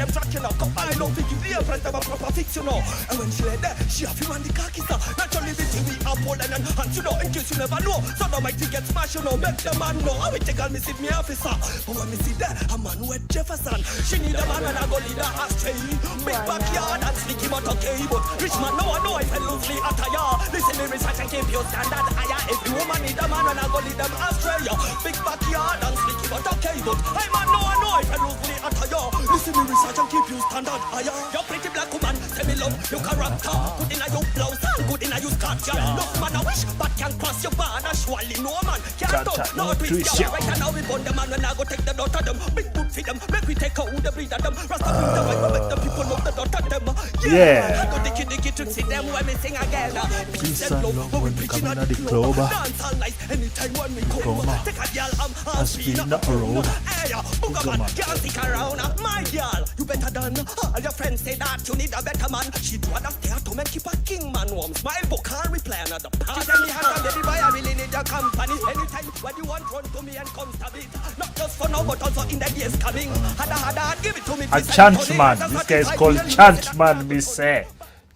them track, you know. Come I love you, the friend of a proper fix, you know. And when she lay there, she have you on the khaki, sir. Naturally, the TV are Poland and hands, you know, in case you never know. So the mighty get smashed, you know, make the man know. I will take all me see me officer. But when me see there, a man with Jefferson. She need a man and I go lead her astray. Big backyard and sneaky but okay. But rich man, no one know if I loosely attire. Listen me research and keep your standard higher. If you woman need a man and I go lead them astray. Big backyard and sneaky but okay. But I man, no one know if I loosely attire. Listen me research and keep your standard higher. You're pretty black woman, say me love your character. Good in a your blouse and good in a your skirt. No man I wish, but can cross your border. Surely no man can't touch. No twist ya. Right now we burn them man when I go take the dot of them. Big boot feed them, make we take out the breed of them. Rasta bring them, I make the people love the dot of them. Yeah. I go dicky to see them when we sing again. Peace and love when we come in the club. Dance all night anytime when we come. Take a girl I'm speed up the road. Hey, Boogerman, can't stick around. My girl, you better than all your friends say that you need a better man. She'd rather stay at home and keep a king man warm. Smile book can't reply another part. She tell me how to baby boy, I really need your company. Anytime when you want run to me and come stab it. Not just for now but also in the days coming. Hada, give it to me. A chant man. This guy is called chant man, me say.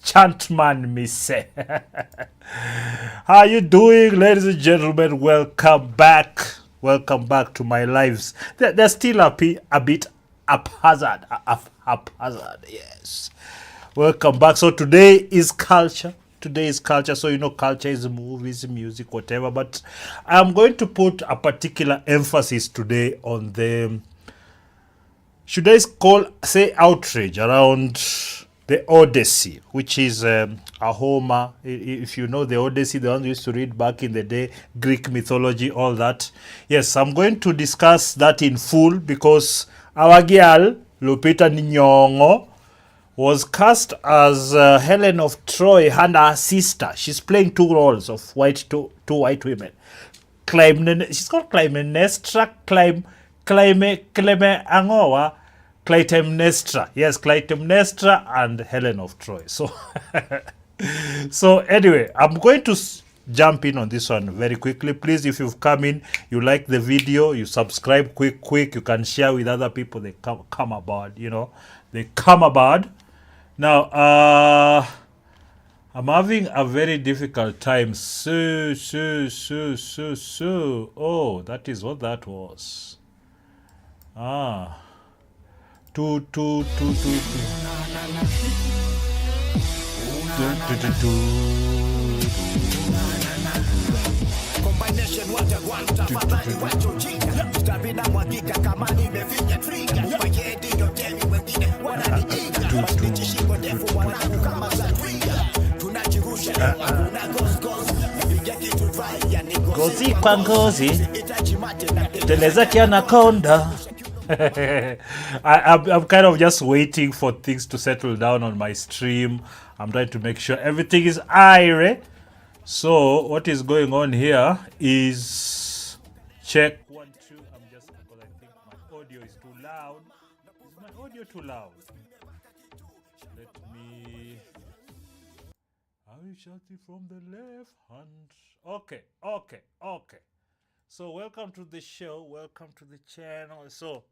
Chant man, me say. How you doing, ladies and gentlemen? Welcome back. Welcome back to my lives. They're still a bit haphazard. Yes. Welcome back. So today is culture. So you know culture is movies, music, whatever, but I'm going to put a particular emphasis today on the, should I say outrage around the Odyssey, which is a Homer. If you know the Odyssey, the one we used to read back in the day, Greek mythology, all that. Yes, I'm going to discuss that in full because our girl Lupita Nyong'o was cast as Helen of Troy and her sister. She's playing two roles of two white women. She's called Clytemnestra, Clytemnestra. Yes, Clytemnestra and Helen of Troy. So anyway, I'm going to jump in on this one very quickly. Please, if you've come in, you like the video, you subscribe quick. You can share with other people. They come aboard, you know. They come aboard. Now, I'm having a very difficult time. Oh, that is what that was. Gozi kwa ngozi teleza kianakonda. I'm kind of just waiting for things to settle down on my stream. I'm trying to make sure everything is airy. So what is going on here is check 1 2. I'm just because I think my audio is too loud. Is my audio too loud? Let me. I will shout it from the left hand. Okay. So welcome to the show. Welcome to the channel. So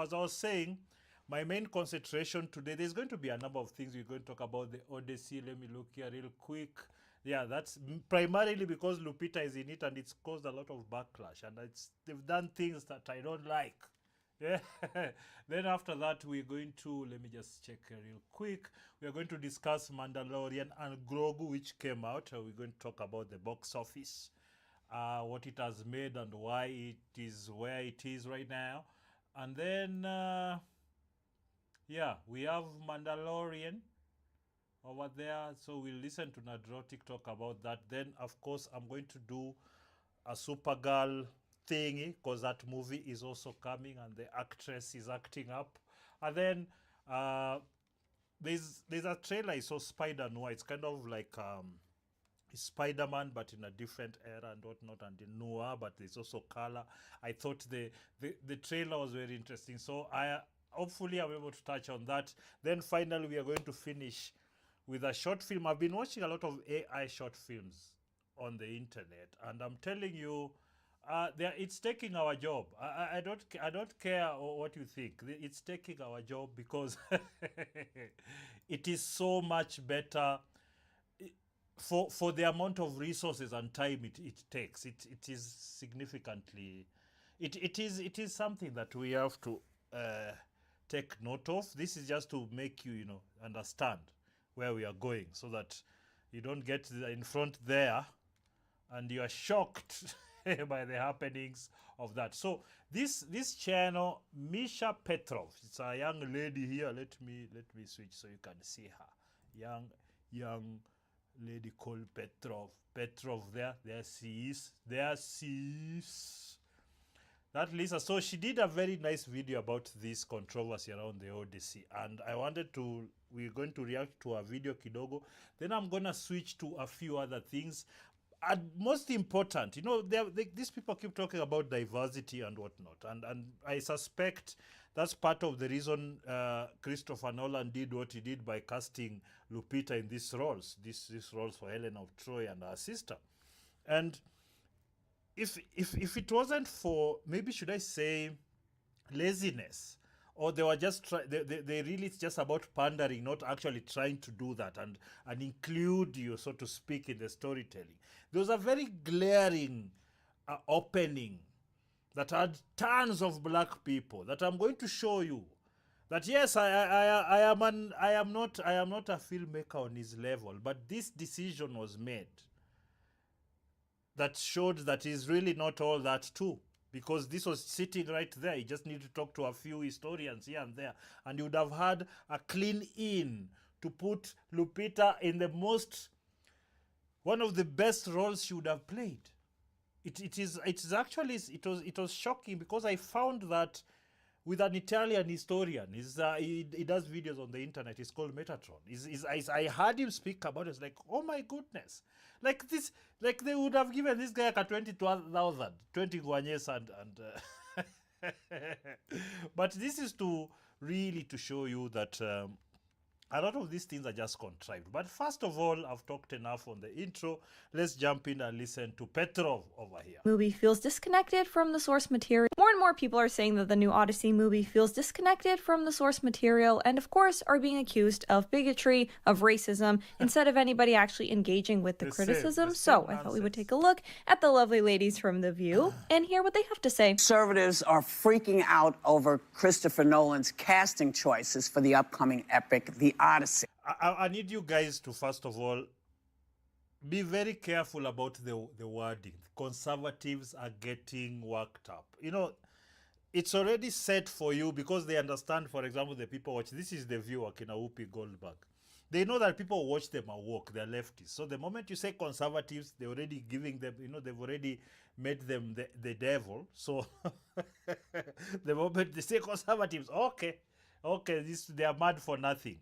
as I was saying, my main concentration today, there's going to be a number of things we're going to talk about the Odyssey. Let me look here real quick. Yeah, that's primarily because Lupita is in it and it's caused a lot of backlash. And they've done things that I don't like. Yeah. Then after that, we're going to, let me just check here real quick. We are going to discuss Mandalorian and Grogu, which came out. We're going to talk about the box office, what it has made and why it is where it is right now. And then, we have Mandalorian over there. So we'll listen to Nerdrotic talk about that. Then, of course, I'm going to do a Supergirl thingy because that movie is also coming and the actress is acting up. And then there's a trailer I saw, Spider-Noir. It's kind of like Spider-Man but in a different era and whatnot, and in noir, but there's also color. I thought the trailer was very interesting. So hopefully I'm able to touch on that. Then finally we are going to finish with a short film. I've been watching a lot of AI short films on the internet, and I'm telling you, It's taking our job. I don't care what you think. It's taking our job because it is so much better for the amount of resources and time it takes. It is significantly. It is something that we have to take note of. This is just to make you understand where we are going, so that you don't get in front there and you are shocked by the happenings of that. So this channel, Misha Petrov, it's a young lady here. Let me switch so you can see her. Young lady called Petrov there she is. That Lisa. So she did a very nice video about this controversy around the Odyssey, and we're going to react to a video kidogo. Then I'm gonna switch to a few other things. And most important, these people keep talking about diversity and whatnot, and I suspect that's part of the reason Christopher Nolan did what he did by casting Lupita in these roles for Helen of Troy and her sister. And if it wasn't for, maybe should I say, laziness, or they were just they really, it's just about pandering, not actually trying to do that and include you, so to speak, in the storytelling. There was a very glaring opening that had tons of black people that I'm going to show you. That yes, I am not a filmmaker on his level, but this decision was made that showed that he's really not all that too. Because this was sitting right there. You just need to talk to a few historians here and there, and you would have had a clean in to put Lupita in one of the best roles she would have played. It was shocking, because I found that with an Italian historian, he does videos on the internet. It's called Metatron. I heard him speak about it. It's like, oh my goodness, like this, like they would have given this guy a 20,000, 20 guanyes and but this is to show you that a lot of these things are just contrived. But first of all, I've talked enough on the intro. Let's jump in and listen to Petrov over here. Movie feels disconnected from the source material. More and more people are saying that the new Odyssey movie feels disconnected from the source material, and of course are being accused of bigotry, of racism, instead of anybody actually engaging with the criticism. So I thought we would take a look at the lovely ladies from The View and hear what they have to say. Conservatives are freaking out over Christopher Nolan's casting choices for the upcoming epic, The Odyssey. I need you guys to, first of all, be very careful about the wording. Conservatives are getting worked up. It's already set for you, because they understand, for example, the people watch. This is The View, Akina Whoopi Goldberg. They know that people watch them at work. They're leftists. So the moment you say conservatives, they're already giving them, they've already made them the devil. So the moment they say conservatives, okay, they are mad for nothing.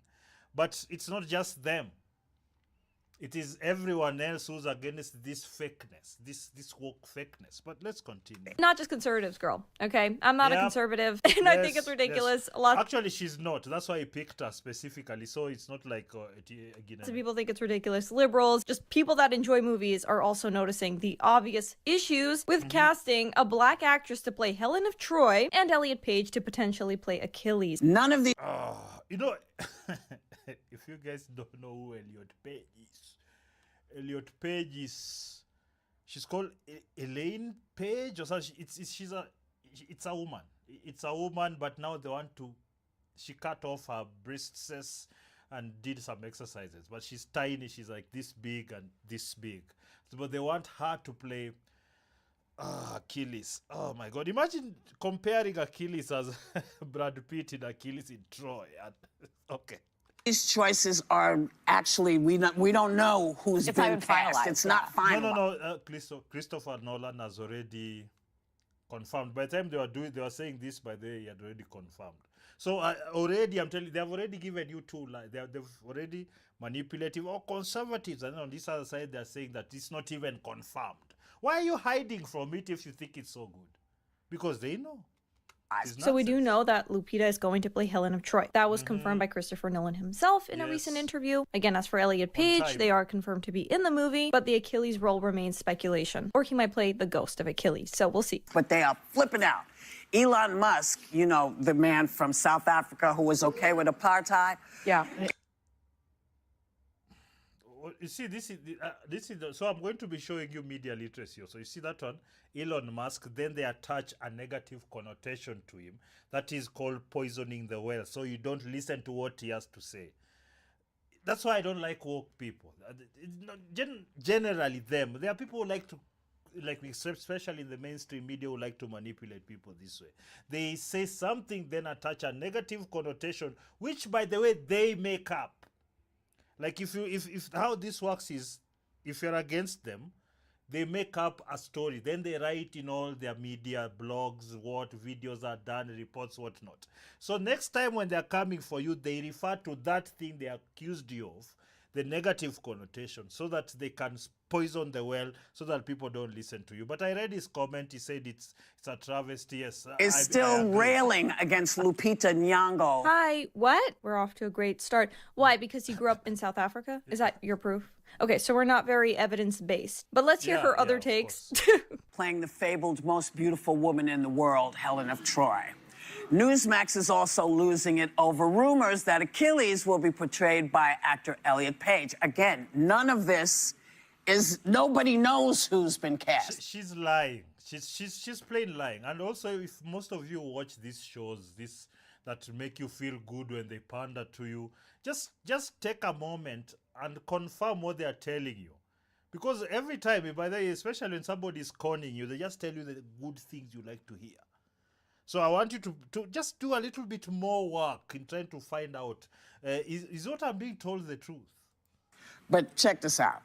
But it's not just them. It is everyone else who's against this fakeness, this woke fakeness. But let's continue. Not just conservatives, girl. Okay, I'm not a conservative, and I think it's ridiculous. Yes. Actually, she's not. That's why I picked her specifically. So it's not like some people think it's ridiculous. Liberals, just people that enjoy movies, are also noticing the obvious issues with casting a black actress to play Helen of Troy and Elliot Page to potentially play Achilles. None of the. If you guys don't know who Elliot Page is, she's called Elaine Page or something. It's a woman. It's a woman, but now she cut off her breasts and did some exercises. But she's tiny. She's like this big and this big. But they want her to play Achilles. Oh my God! Imagine comparing Achilles as Brad Pitt in Achilles in Troy. Okay. These choices are actually, we don't know who's been cast. It's not final. No. Christopher Nolan has already confirmed. By the time they were saying this, by the way, he had already confirmed. So already, I'm telling you, they have already given you two lies. They've already manipulative or conservatives. And on this other side, they're saying that it's not even confirmed. Why are you hiding from it if you think it's so good? Because they know. So we do know that Lupita is going to play Helen of Troy. That was confirmed by Christopher Nolan himself in a recent interview. Again, as for Elliot Page, they are confirmed to be in the movie, but the Achilles role remains speculation. Or he might play the ghost of Achilles, so we'll see. But they are flipping out. Elon Musk, you know, the man from South Africa who was okay with apartheid. Yeah. You see, so I'm going to be showing you media literacy. So you see that one, Elon Musk, then they attach a negative connotation to him that is called poisoning the well. So you don't listen to what he has to say. That's why I don't like woke people. Generally them. There are people who like to, especially in the mainstream media, who like to manipulate people this way. They say something, then attach a negative connotation, which, by the way, they make up. Like if how this works is, if you're against them, they make up a story. Then they write in all their media, blogs, what videos are done, reports, whatnot. So next time when they're coming for you, they refer to that thing they accused you of, the negative connotation, so that they can poison the well, so that people don't listen to you. But I read his comment. He said it's a travesty. Yes, Is still railing against Lupita Nyong'o. Hi, what? We're off to a great start. Why? Because he grew up in South Africa? Is that your proof? Okay, so we're not very evidence-based. But let's hear her other takes. Playing the fabled most beautiful woman in the world, Helen of Troy. Newsmax is also losing it over rumors that Achilles will be portrayed by actor Elliot Page. Again, none of this is, nobody knows who's been cast. She's lying. She's plain lying. And also, if most of you watch these shows, that make you feel good when they pander to you, just take a moment and confirm what they are telling you. Because every time, by the way, especially when somebody is conning you, they just tell you the good things you like to hear. So I want you to just do a little bit more work in trying to find out, is what I'm being told the truth? But check this out.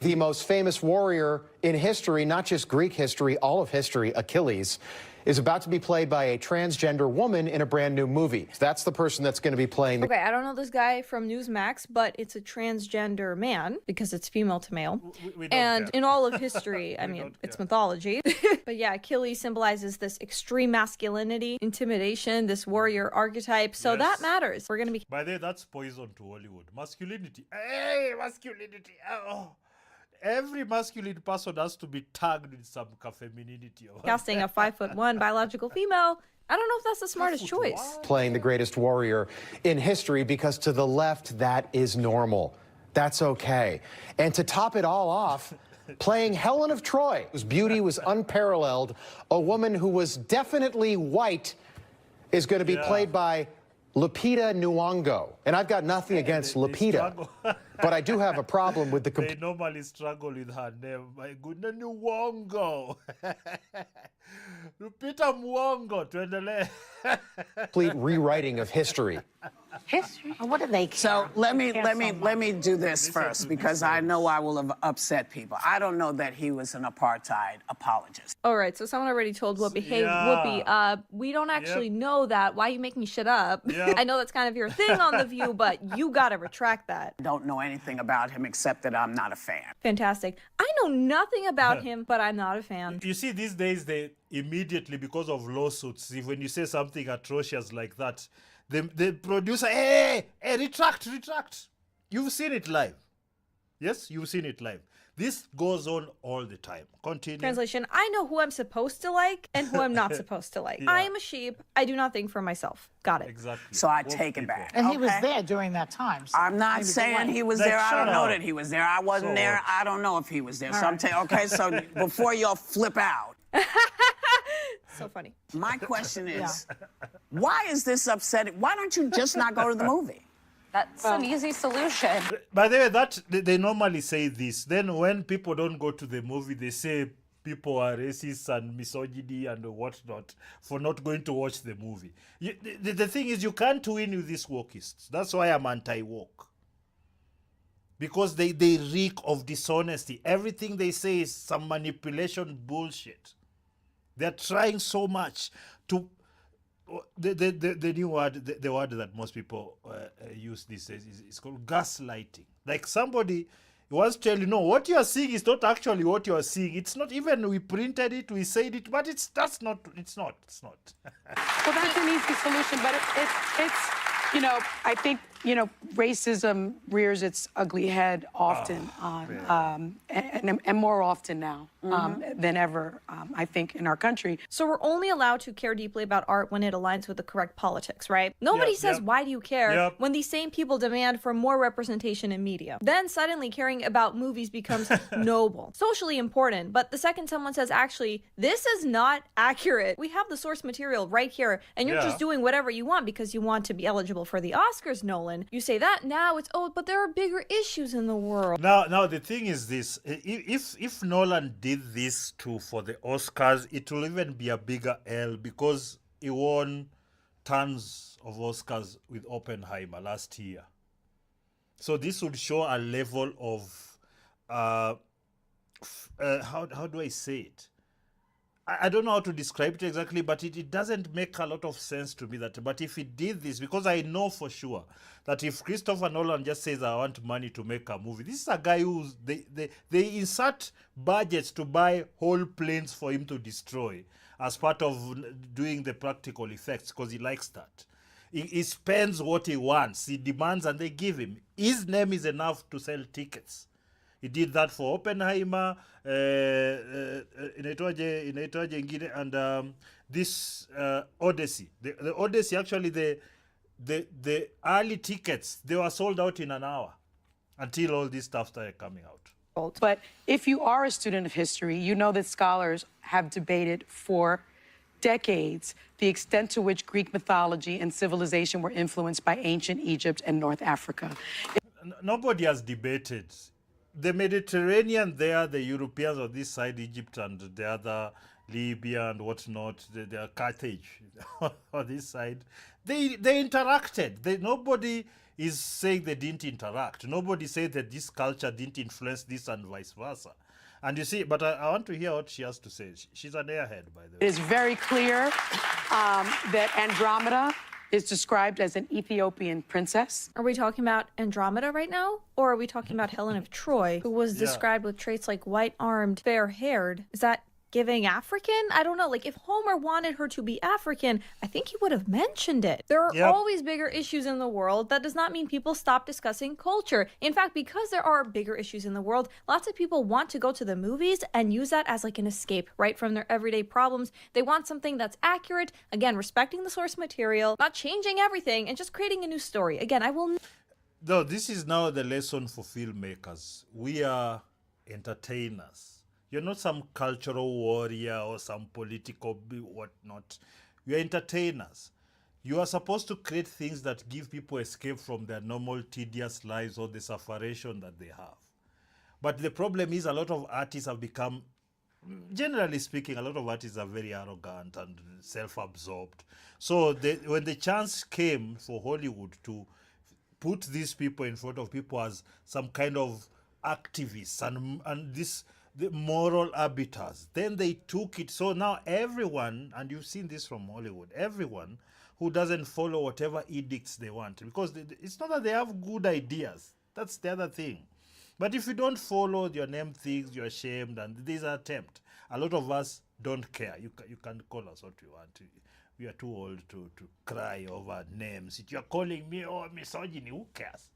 The most famous warrior in history, not just Greek history, all of history, Achilles, is about to be played by a transgender woman in a brand new movie. That's the person that's going to be playing. Okay, I don't know this guy from Newsmax, but it's a transgender man because it's female to male. We don't And care. in all of history, I mean, it's mythology. But yeah, Achilles symbolizes this extreme masculinity, intimidation, this warrior archetype. So that matters. We're going to be By the way, that's poison to Hollywood. Masculinity. Hey, masculinity. Oh. Every masculine person has to be tagged with some femininity. casting a 5'1" biological female. I don't know if that's the smartest choice. Playing the greatest warrior in history, because to the left, that is normal. That's okay. And to top it all off, playing Helen of Troy, whose beauty was unparalleled, a woman who was definitely white, is going to be played by Lupita Nyong'o. And I've got nothing against Lupita, but I do have a problem with the They normally struggle with her name. My goodness, Nyong'o. Lupita Nyong'o, tuendelee. complete rewriting of history. History? What do they care? So let me do this Listen first, to because these I words. know I will have upset people. I don't know that he was an apartheid apologist. All right, so someone already told Whoopi, hey, Yeah. Whoopi, we don't actually know that. Why are you making shit up? Yep. I know that's kind of your thing on The View, but you got to retract that. I don't know anything about him except that I'm not a fan. Fantastic. I know nothing about him, but I'm not a fan. You see, these days, they immediately, because of lawsuits, when you say something atrocious like that, the producer, hey, retract. You've seen it live. Yes, you've seen it live. This goes on all the time. Continue. Translation, I know who I'm supposed to like and who I'm not supposed to like. Yeah. I am a sheep. I do not think for myself. Got it. Exactly. So I Woke take it people. back. And he was Okay? there during that time. So I'm not he was saying away. he was Like, there. I shut don't know up. that he was there. I wasn't So there. what? I don't know if he was there. So All I'm saying, okay, so before y'all flip out, So funny. my question is, why is this upsetting? Why don't you just not go to the movie? That's an easy solution. By the way, that they normally say this. Then when people don't go to the movie, they say people are racist and misogyny and whatnot for not going to watch the movie. The thing is, you can't win with these wokists. That's why I'm anti-woke. Because they reek of dishonesty. Everything they say is some manipulation bullshit. They're trying so much to... The new word, the word that most people use these days is called gaslighting. Like somebody He wants to tell you, no, what you are seeing is not actually what you are seeing. It's not even we printed it, we said it, but it's not. Well, that's an easy solution, but it's I think, racism rears its ugly head often, and more often now than ever, I think, in our country. So we're only allowed to care deeply about art when it aligns with the correct politics, right? Nobody says, why do you care, when these same people demand for more representation in media. Then suddenly caring about movies becomes noble, socially important. But the second someone says, actually, this is not accurate, we have the source material right here, and you're just doing whatever you want because you want to be eligible for the Oscars, Nolan. You say that, now it's, but there are bigger issues in the world. Now the thing is this, if Nolan did this too for the Oscars, it will even be a bigger L because he won tons of Oscars with Oppenheimer last year. So this would show a level of how do I say it? I don't know how to describe it exactly, but it doesn't make a lot of sense to me that. But if he did this, because I know for sure that if Christopher Nolan just says, I want money to make a movie, this is a guy who's they insert budgets to buy whole planes for him to destroy as part of doing the practical effects because he likes that. He spends what he wants, he demands, and they give him. His name is enough to sell tickets. He did that for Oppenheimer, inaitwaje ingine, and this Odyssey. The Odyssey, actually, the early tickets, they were sold out in an hour until all this stuff started coming out. But if you are a student of history, you know that scholars have debated for decades the extent to which Greek mythology and civilization were influenced by ancient Egypt and North Africa. Nobody has debated. The Mediterranean there, the Europeans on this side, Egypt and the other, Libya and whatnot, they are Carthage on this side. They interacted. Nobody is saying they didn't interact. Nobody said that this culture didn't influence this and vice versa. And you see, but I want to hear what she has to say. She's an airhead, by the way. It is very clear that Andromeda is described as an Ethiopian princess. Are we talking about Andromeda right now? Or are we talking about Helen of Troy, who was described with traits like white-armed, fair-haired? Is that giving African? I don't know. Like, if Homer wanted her to be African, I think he would have mentioned it. There are always bigger issues in the world. That does not mean people stop discussing culture. In fact, because there are bigger issues in the world, lots of people want to go to the movies and use that as like an escape, right, from their everyday problems. They want something that's accurate, again, respecting the source material, not changing everything, and just creating a new story. Again, I will... No, this is now the lesson for filmmakers. We are entertainers. You're not some cultural warrior or some political whatnot. You're entertainers. You are supposed to create things that give people escape from their normal tedious lives or the sufferation that they have. But the problem is a lot of artists have become, generally speaking, a lot of artists are very arrogant and self-absorbed. So when the chance came for Hollywood to put these people in front of people as some kind of activists and the moral arbiters, then they took it. So now everyone, and you've seen this from Hollywood, everyone who doesn't follow whatever edicts they want, because it's not that they have good ideas. That's the other thing. But if you don't follow your name things, you're ashamed, and these are attempts. A lot of us don't care. You can call us what you want. We are too old to cry over names. If you're calling me, misogyny, who cares?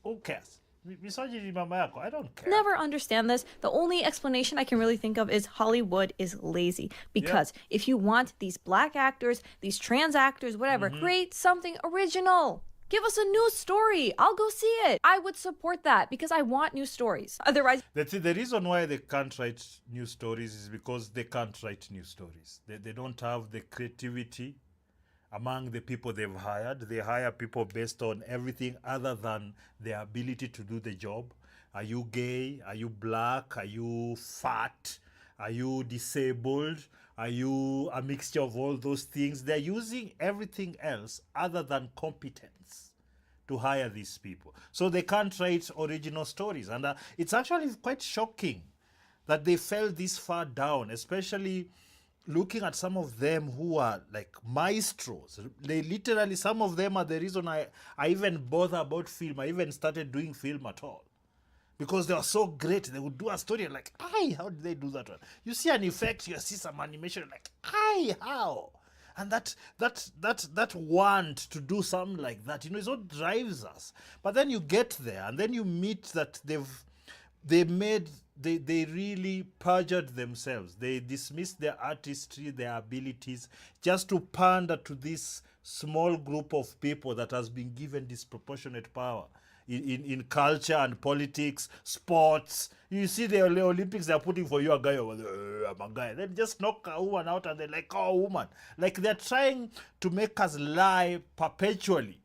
Who cares? Misogyny, mama yako, I don't care. Never understand this. The only explanation I can really think of is Hollywood is lazy. Because if you want these black actors, these trans actors, whatever, create something original. Give us a new story. I'll go see it. I would support that because I want new stories. Otherwise... The reason why they can't write new stories is because they can't write new stories. They don't have the creativity among the people they've hired. They hire people based on everything other than their ability to do the job. Are you gay? Are you black? Are you fat? Are you disabled? Are you a mixture of all those things? They're using everything else other than competence to hire these people. So they can't write original stories. And it's actually quite shocking that they fell this far down, especially looking at some of them who are like maestros. They literally, some of them are the reason I even bother about film. I even started doing film at all. because they were so great. They would do a story like, "Aye, how did they do that one?" You see an effect, you see some animation, like, "Aye, how?" And that want to do something like that, you know, is what drives us. But then you get there, and then you meet that they really perjured themselves. They dismissed their artistry, their abilities, just to pander to this small group of people that has been given disproportionate power in culture and politics, sports. You see the Olympics, they're putting for you a guy over there, I'm a guy. Then just knock a woman out and they're like, "Oh, woman." Like they're trying to make us lie perpetually.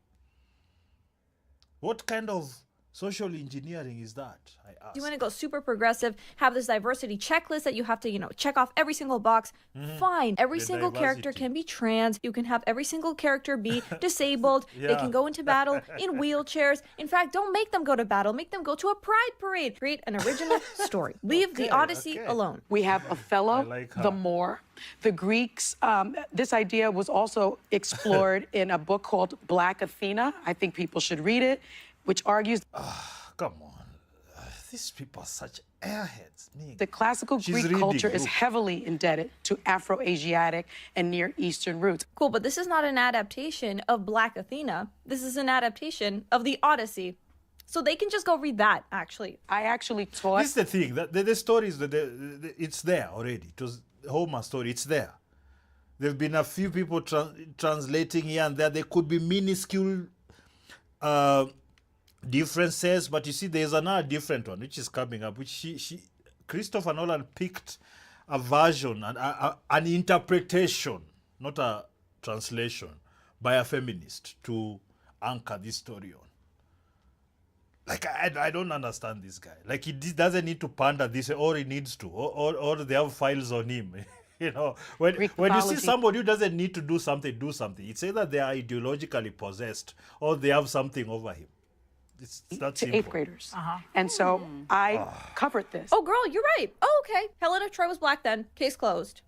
What kind of social engineering is that, I ask? You want to go super progressive, have this diversity checklist that you have to, check off every single box. Fine. Every The single character diversity. can be trans. You can have every single character be disabled. They Yeah. can go into battle in wheelchairs. In fact, don't make them go to battle. Make them go to a pride parade. Create an original story. Leave the Odyssey alone. We have Othello, like her. the Moor. The Greeks, this idea was also explored in a book called Black Athena. I think people should read it, which argues Come on. These people are such airheads. the classical She's Greek reading. culture is Look. heavily indebted to Afro-Asiatic and Near Eastern roots. Cool, but this is not an adaptation of Black Athena. This is an adaptation of the Odyssey. So they can just go read that, actually. I actually taught... This is the thing. That the story is it's there already. It was Homer's story. It's there. There have been a few people translating here and there. There could be minuscule differences, but you see, there's another different one which is coming up, which Christopher Nolan picked a version, an interpretation, not a translation, by a feminist to anchor this story on. Like, I don't understand this guy. Like, he doesn't need to pander this, or he needs to, or they have files on him. You know, when you see mythology. somebody who doesn't need to do something. It's either they are ideologically possessed or they have something over him. It's that to simple. eighth graders. And so I covered this. Oh, girl, you're right. Oh, okay. Helen of Troy was black then. Case closed.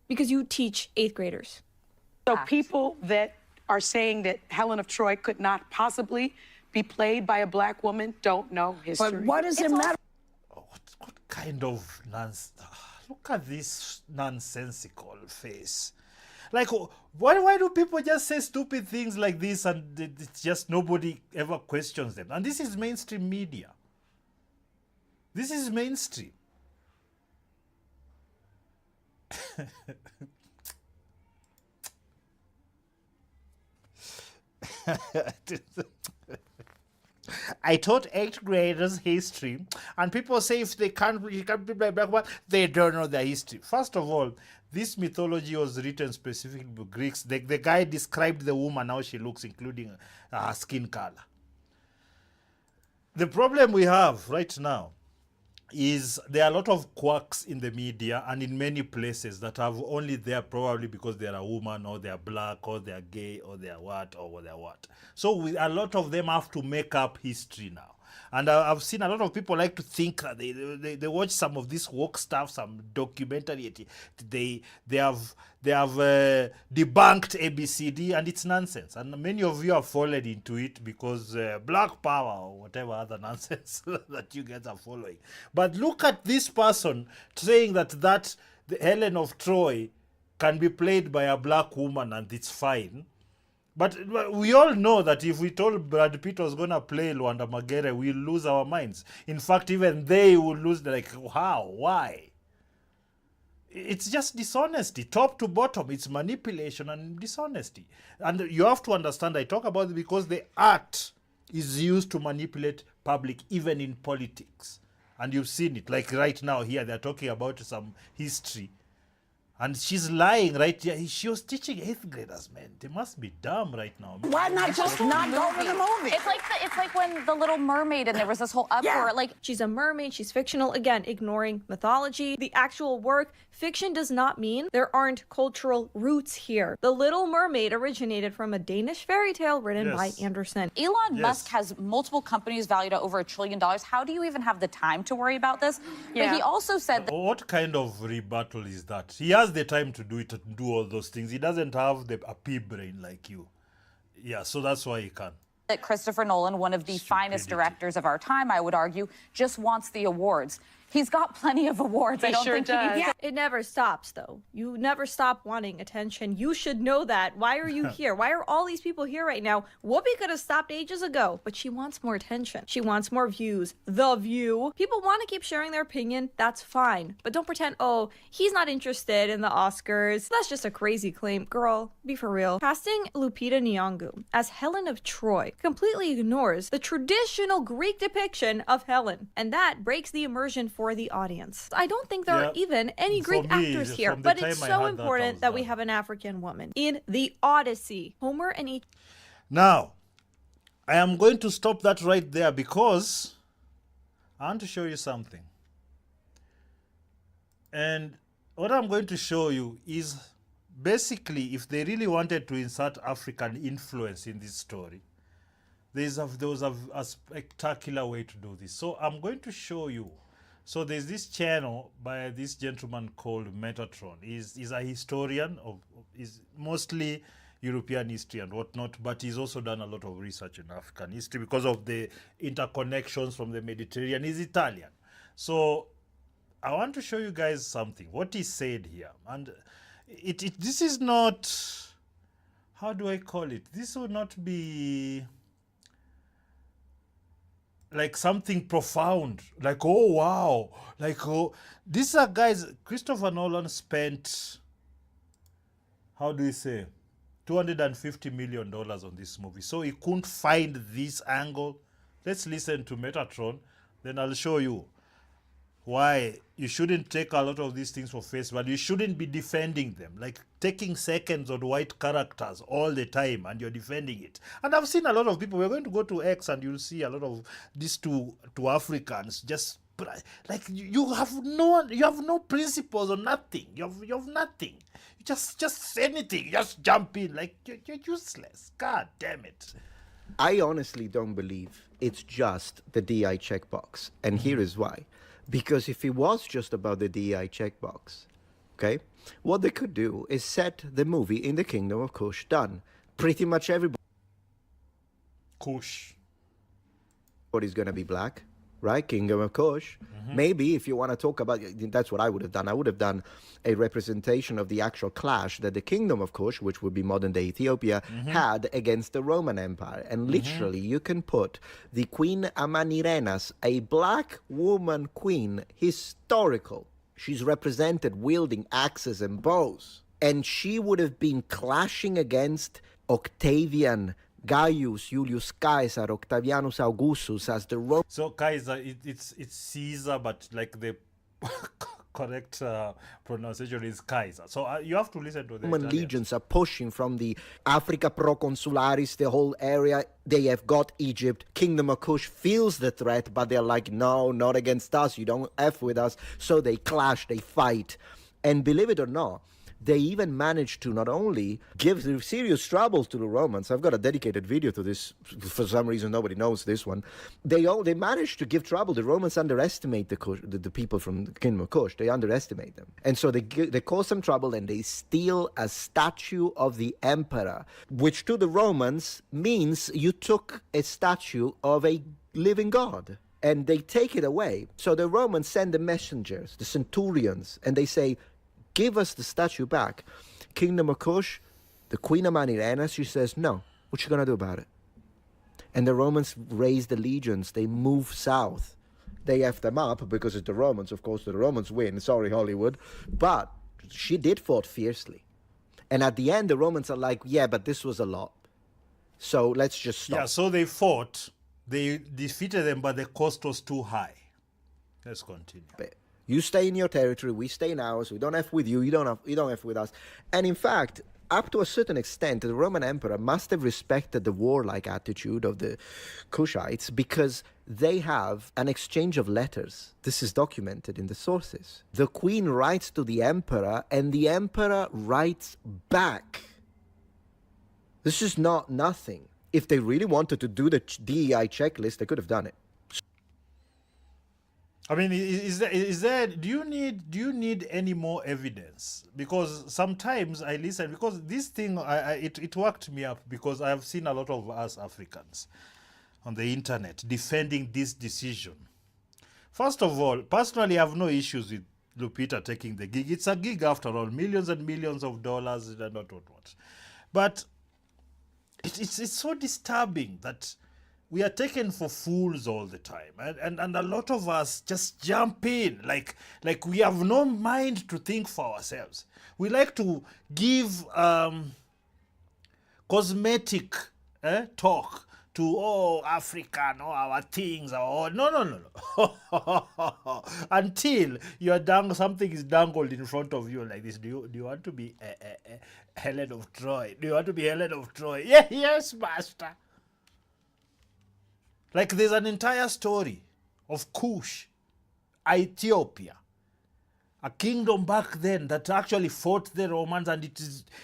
Because you teach 8th graders. So people that are saying that Helen of Troy could not possibly be played by a black woman don't know history. But what does it matter? What kind of nonsense? Look at this nonsensical face. Like, why do people just say stupid things like this and it's just nobody ever questions them? And this is mainstream media. This is mainstream. I taught 8th graders history, and people say if they can't be black one, they don't know their history. First of all, this mythology was written specifically for Greeks. The guy described the woman, how she looks, including her skin color. The problem we have right now is there are a lot of quirks in the media and in many places that are only there probably because they're a woman or they're black or they're gay or they're what or they're what. So a lot of them have to make up history now. And I've seen a lot of people like to think that they watch some of this woke stuff, some documentary. They have debunked ABCD, and it's nonsense. And many of you have fallen into it because black power or whatever other nonsense that you guys are following. But look at this person saying that the Helen of Troy can be played by a black woman and it's fine. But we all know that if we told Brad Pitt was going to play Luanda Magere, we'll lose our minds. In fact, even they will lose, like, how? Why? It's just dishonesty, top to bottom. It's manipulation and dishonesty. And you have to understand, I talk about it because the art is used to manipulate public, even in politics. And you've seen it. Like right now here, they're talking about some history. And she's lying right here. She was teaching 8th graders, man. They must be dumb right now. Why not just not go to the movie? It's like when the Little Mermaid and there was this whole uproar. Like, She's a mermaid, she's fictional. Again, ignoring mythology, the actual work. Fiction does not mean there aren't cultural roots here. The Little Mermaid originated from a Danish fairy tale written by Andersen. Elon Musk has multiple companies valued at over $1 trillion. How do you even have the time to worry about this? But he also said that What kind of rebuttal is that? He has the time to do it, to do all those things. He doesn't have a pea brain like you. Yeah, so that's why he can. that Christopher Nolan, one of the finest directors of our time, I would argue, just wants the awards. He's got plenty of awards. I don't think he needs It never stops, though. You never stop wanting attention. You should know that. Why are you here? Why are all these people here right now? Whoopi could have stopped ages ago, but she wants more attention. She wants more views. The View. People want to keep sharing their opinion. That's fine. But don't pretend, oh, he's not interested in the Oscars. That's just a crazy claim. Girl, be for real. Casting Lupita Nyong'o as Helen of Troy completely ignores the traditional Greek depiction of Helen, and that breaks the immersion for the audience. I don't think there are even any Greek actors here, but it's so important that we have an African woman in the Odyssey. Homer and each. Now, I am going to stop that right there because I want to show you something. And what I'm going to show you is basically if they really wanted to insert African influence in this story, there was a spectacular way to do this. So I'm going to show you. So there's this channel by this gentleman called Metatron. He's a historian is mostly European history and whatnot, but he's also done a lot of research in African history because of the interconnections from the Mediterranean. He's Italian. So I want to show you guys something, what he said here. And this is not, how do I call it? This would not be like something profound, like, oh, wow. Like, oh, these are guys, Christopher Nolan spent, how do you say, $250 million on this movie. So he couldn't find this angle. Let's listen to Metatron, then I'll show you why you shouldn't take a lot of these things for face value. You shouldn't be defending them, like taking seconds on white characters all the time and you're defending it. And I've seen a lot of people, we're going to go to X and you'll see a lot of these two Africans just like you have no principles or nothing. You have nothing. You just anything, just jump in, like you're useless. God damn it. I honestly don't believe it's just the DI checkbox, and here is why. Because if it was just about the DI checkbox, okay, what they could do is set the movie in the Kingdom of Kush. Done. Pretty much everybody. Kush. Everybody's gonna be black, right? Kingdom of Kush. Maybe if you want to talk about, that's what I would have done. I would have done a representation of the actual clash that the Kingdom of Kush, which would be modern day Ethiopia, had against the Roman Empire. And literally, you can put the Queen Amanirenas, a black woman queen, historical. She's represented wielding axes and bows. And she would have been clashing against Octavian, Gaius, Julius Caesar, Octavianus Augustus as the Roman. So Caesar, it's Caesar, but like the correct pronunciation is Kaiser. So you have to listen to the Roman legions are pushing from the Africa Proconsularis, the whole area. They have got Egypt. Kingdom of Kush feels the threat, but they're like, no, not against us. You don't F with us. So they clash, they fight. And believe it or not, they even managed to not only give serious troubles to the Romans. I've got a dedicated video to this. For some reason, nobody knows this one. They managed to give trouble. The Romans underestimate the people from the Kingdom of Kush. They underestimate them. And so they cause some trouble and they steal a statue of the emperor, which to the Romans means you took a statue of a living god. And they take it away. So the Romans send the messengers, the centurions, and they say, give us the statue back. Kingdom of Kush, the Queen Amanirenas, she says, no. What you gonna do about it? And the Romans raise the legions. They move south. They F them up because it's the Romans. Of course, the Romans win. Sorry, Hollywood. But she did fought fiercely. And at the end, the Romans are like, yeah, but this was a lot. So let's just stop. Yeah, so they fought. They defeated them, but the cost was too high. Let's continue. You stay in your territory, we stay in ours, we don't F with you, you don't F with us. And in fact, up to a certain extent, the Roman Emperor must have respected the warlike attitude of the Kushites because they have an exchange of letters. This is documented in the sources. The queen writes to the emperor, and the emperor writes back. This is not nothing. If they really wanted to do the DEI checklist, they could have done it. I mean, is there do you need any more evidence? Because sometimes I listen, because this thing it worked me up, because I have seen a lot of us Africans on the internet defending this decision. First of all, personally, I have no issues with Lupita taking the gig. It's a gig after all, millions and millions of dollars, and not what. But it's so disturbing that we are taken for fools all the time, and a lot of us just jump in like we have no mind to think for ourselves. We like to give cosmetic talk to Africa, our things, no. Until something is dangled in front of you like this. Do you want to be Helen of Troy? Do you want to be Helen of Troy? Yeah, yes, master. Like there's an entire story of Kush, Ethiopia, a kingdom back then that actually fought the Romans, and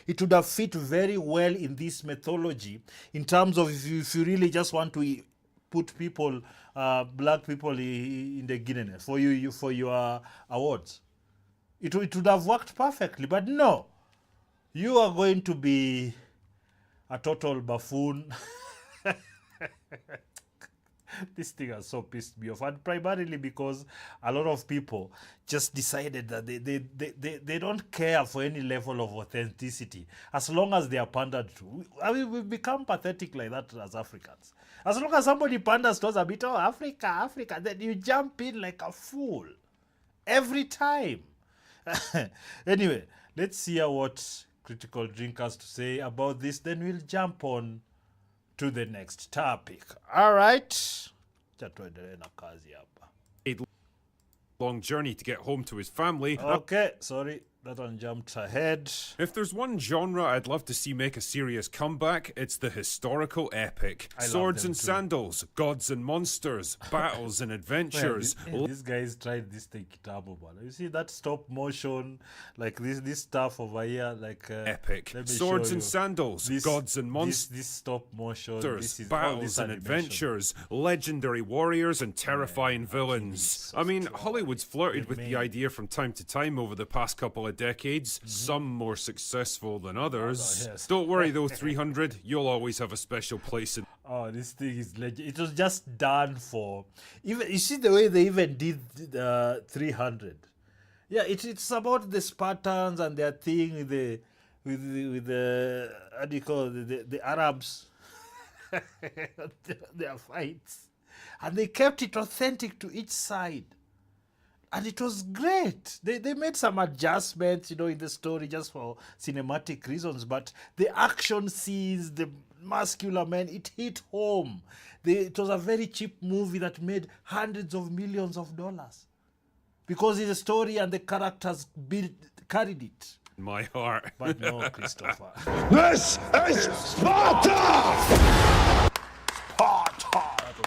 it would have fit very well in this mythology in terms of if you really just want to put people, black people in the Guinness for your awards. It would have worked perfectly, but no, you are going to be a total buffoon. This thing has so pissed me off, and primarily because a lot of people just decided that they don't care for any level of authenticity as long as they are pandered to. I mean, we've become pathetic like that as Africans. As long as somebody panders to us a bit, Africa, then you jump in like a fool every time. Anyway, let's hear what Critical Drink has to say about this, then we'll jump on to the next topic. All right. Long journey to get home to his family. Okay, sorry. That one jumped ahead. If there's one genre I'd love to see make a serious comeback, it's the historical epic. Swords and sandals, gods and monsters, battles and adventures. These guys tried this thing Kitabo, man. You see that stop motion, like this stuff over here, like epic. Swords and sandals, gods and monsters. This stop motion, battles and adventures, legendary warriors and terrifying villains. I mean, Hollywood's flirted with the idea from time to time over the past couple of decades, some more successful than others. Yes. Don't worry though, 300, you'll always have a special place in... Oh, this thing is legend. It was just done for... Even you see the way they even did 300. Yeah, it's about the Spartans and their thing with the how do you call it, the Arabs. Their fights. And they kept it authentic to each side. And it was great. They made some adjustments, in the story just for cinematic reasons. But the action scenes, the muscular men, it hit home. It was a very cheap movie that made hundreds of millions of dollars. Because the story and the characters carried it. My heart. But no, Christopher. This is Sparta!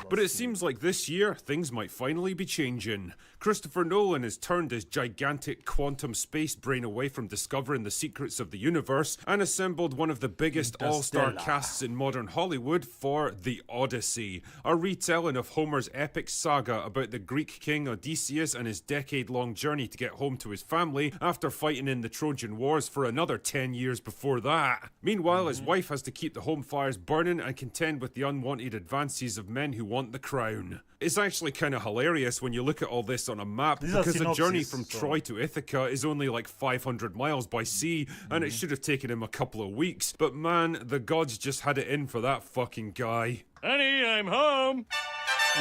But it seems like this year, things might finally be changing. Christopher Nolan has turned his gigantic quantum space brain away from discovering the secrets of the universe and assembled one of the biggest all-star casts in modern Hollywood for The Odyssey, a retelling of Homer's epic saga about the Greek king Odysseus and his decade-long journey to get home to his family after fighting in the Trojan Wars for another 10 years before that. Meanwhile, his wife has to keep the home fires burning and contend with the unwanted advances of men who want the crown. It's actually kind of hilarious when you look at all this on a map, because the journey from Troy to Ithaca is only like 500 miles by sea, and it should have taken him a couple of weeks. But man, the gods just had it in for that fucking guy. Honey, I'm home.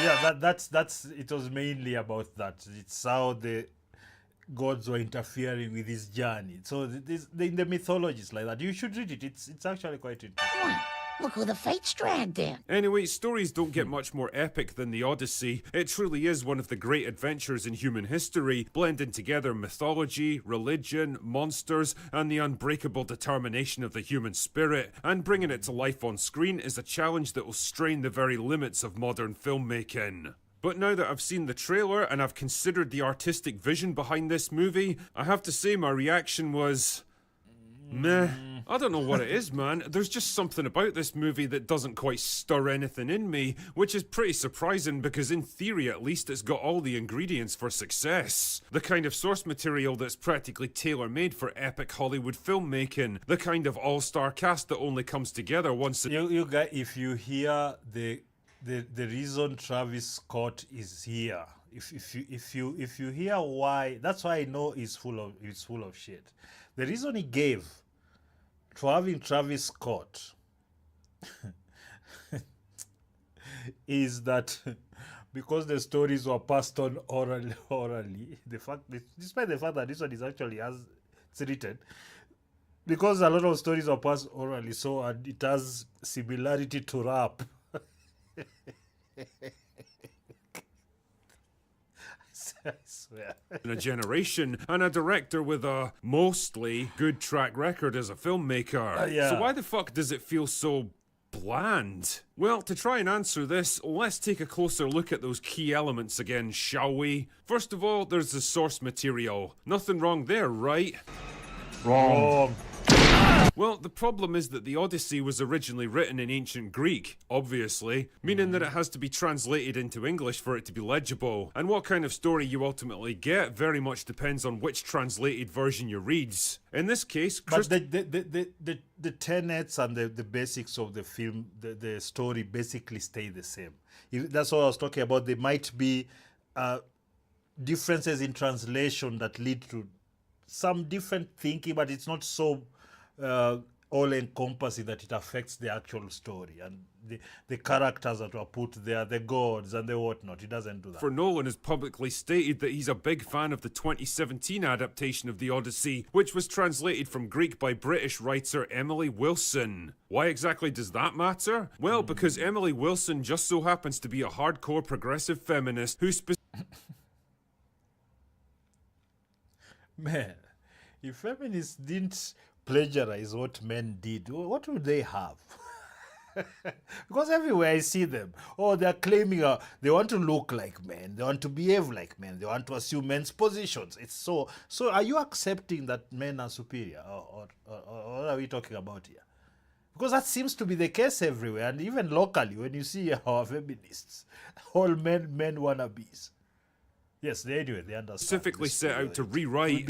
Yeah, that's it was mainly about that. It's how the gods were interfering with his journey. So in the mythologies like that, you should read it. It's actually quite interesting. Look who the fates dragged in. Anyway, stories don't get much more epic than the Odyssey. It truly is one of the great adventures in human history, blending together mythology, religion, monsters, and the unbreakable determination of the human spirit. And bringing it to life on screen is a challenge that will strain the very limits of modern filmmaking. But now that I've seen the trailer and I've considered the artistic vision behind this movie, I have to say my reaction was... Meh. I don't know what it is, man. There's just something about this movie that doesn't quite stir anything in me, which is pretty surprising because in theory at least it's got all the ingredients for success. The kind of source material that's practically tailor-made for epic Hollywood filmmaking. The kind of all-star cast that only comes together once a... You guys, if you hear the reason Travis Scott is here, if you hear why, that's why I know he's full of shit. The reason he gave to having Travis Scott is that because the stories were passed on orally, despite the fact that this one is actually as it's written, because a lot of stories are passed orally, so it has similarity to rap. I swear. In a generation, and a director with a mostly good track record as a filmmaker. Yeah. So why the fuck does it feel so bland? Well, to try and answer this, let's take a closer look at those key elements again, shall we? First of all, there's the source material. Nothing wrong there, right? Wrong. Well, the problem is that the Odyssey was originally written in ancient Greek, obviously, meaning that it has to be translated into English for it to be legible. And what kind of story you ultimately get very much depends on which translated version you read. In this case, but the tenets and the basics of the film, the story basically stay the same. That's what I was talking about. There might be differences in translation that lead to some different thinking, but it's not so all-encompassing that it affects the actual story and the characters that were put there, the gods and the whatnot. It doesn't do that. For Nolan has publicly stated that he's a big fan of the 2017 adaptation of the Odyssey, which was translated from Greek by British writer Emily Wilson. Why exactly does that matter? Well, because Emily Wilson just so happens to be a hardcore progressive feminist who Man, if feminists didn't plagiarize what men did, what would they have? Because everywhere I see them, they're claiming they want to look like men, they want to behave like men, they want to assume men's positions. It's so are you accepting that men are superior, or what are we talking about here? Because that seems to be the case everywhere, and even locally when you see our feminists, all men wannabes. Yes, anyway, they understand. Specifically set out to rewrite...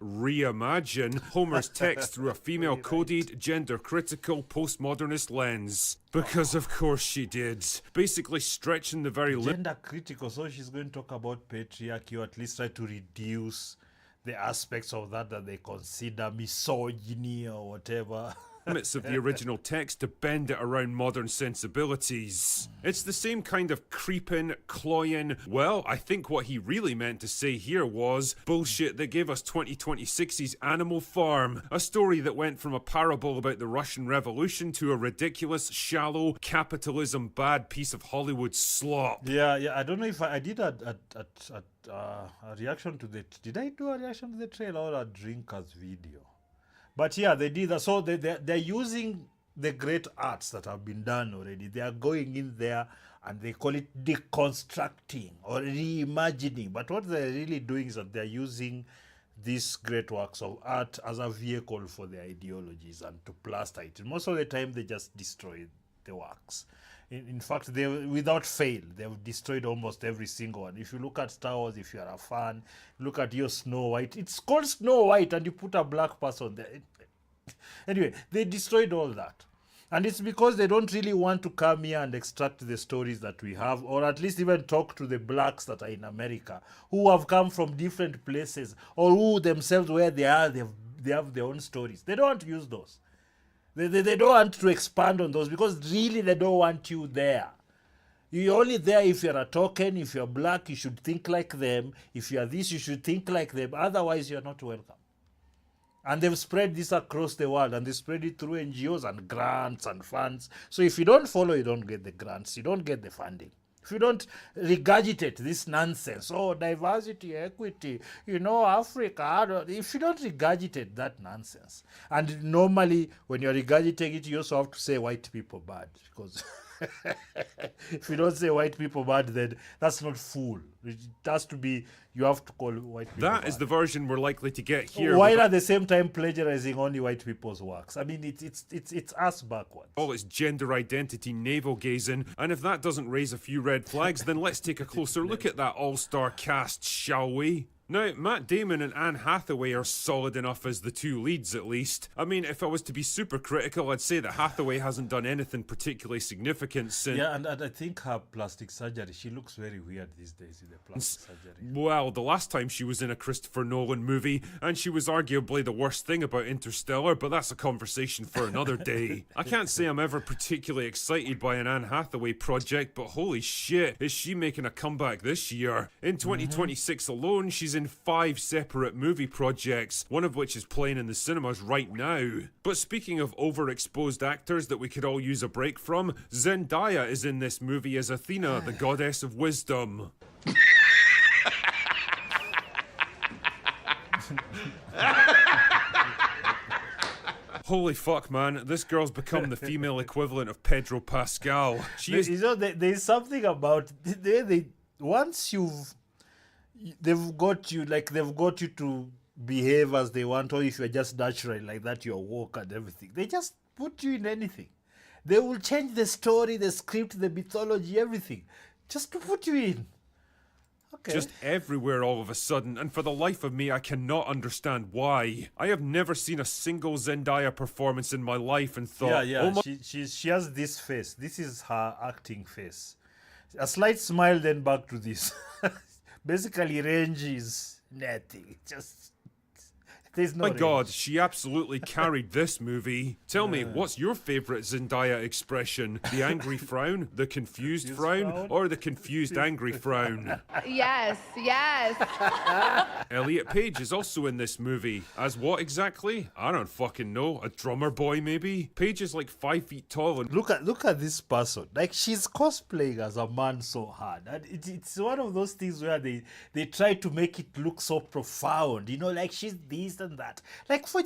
reimagine Homer's text through a female-coded, gender-critical, postmodernist lens. Because of course she did. Basically stretching the very... Gender-critical, so she's going to talk about patriarchy, or at least try to reduce the aspects of that they consider misogyny or whatever. Limits of the original text to bend it around modern sensibilities. It's the same kind of creeping, cloying, well, I think what he really meant to say here was bullshit that gave us 2026's Animal Farm, a story that went from a parable about the Russian Revolution to a ridiculous, shallow, capitalism bad piece of Hollywood slop. Yeah, I don't know if I did a reaction to that. Did I do a reaction to the trailer or a drinkers video? But yeah, they did that. So they're using the great arts that have been done already. They are going in there and they call it deconstructing or reimagining. But what they're really doing is that they're using these great works of art as a vehicle for their ideologies and to plaster it. Most of the time, they just destroy the works. In fact, they without fail, they've destroyed almost every single one. If you look at Star Wars, if you're a fan, look at your Snow White. It's called Snow White and you put a black person there. Anyway, they destroyed all that. And it's because they don't really want to come here and extract the stories that we have, or at least even talk to the blacks that are in America, who have come from different places, or who themselves, where they are, they have their own stories. They don't want to use those. They don't want to expand on those because really they don't want you there. You're only there if you're a token. If you're black, you should think like them. If you're this, you should think like them. Otherwise, you're not welcome. And they've spread this across the world, and they spread it through NGOs and grants and funds. So if you don't follow, you don't get the grants. You don't get the funding. If you don't regurgitate this nonsense, diversity, equity, Africa, if you don't regurgitate that nonsense, and normally when you're regurgitating it, you also have to say white people bad, because If you don't say white people bad, then that's not full. It has to be, you have to call white people That bad. is the version we're likely to get here. While at the same time plagiarizing only white people's works. I mean, it's us backwards. All its gender identity navel gazing, and if that doesn't raise a few red flags, then let's take a closer look at that all-star cast, shall we? Now, Matt Damon and Anne Hathaway are solid enough as the two leads, at least. I mean, if I was to be super critical, I'd say that Hathaway hasn't done anything particularly significant since... Yeah, and I think her plastic surgery, she looks very weird these days with the plastic surgery. Well, the last time she was in a Christopher Nolan movie, and she was arguably the worst thing about Interstellar, but that's a conversation for another day. I can't say I'm ever particularly excited by an Anne Hathaway project, but holy shit, is she making a comeback this year. In 2026 alone, she's in 5 separate movie projects, one of which is playing in the cinemas right now. But speaking of overexposed actors that we could all use a break from, Zendaya is in this movie as Athena, the goddess of wisdom. Holy fuck, man. This girl's become the female equivalent of Pedro Pascal. She is... You know, there's something about... Once they've got you to behave as they want, or if you're just natural like that, you're woke and everything. They just put you in anything. They will change the story, the script, the mythology, everything, just to put you in. Okay. Just everywhere all of a sudden, and for the life of me, I cannot understand why. I have never seen a single Zendaya performance in my life and thought, yeah. oh my... She has this face. This is her acting face. A slight smile, then back to this. Basically, range is nothing. Just there's no. My range. God, she absolutely carried this movie. Tell me, what's your favorite Zendaya expression? The angry frown, the confused frown, or the confused angry frown? Yes. Elliot Page is also in this movie. As what exactly? I don't fucking know. A drummer boy, maybe? Page is like 5 feet tall and... Look at this person. Like, she's cosplaying as a man so hard. And it's one of those things where they try to make it look so profound. You know, like she's this and that. Like, for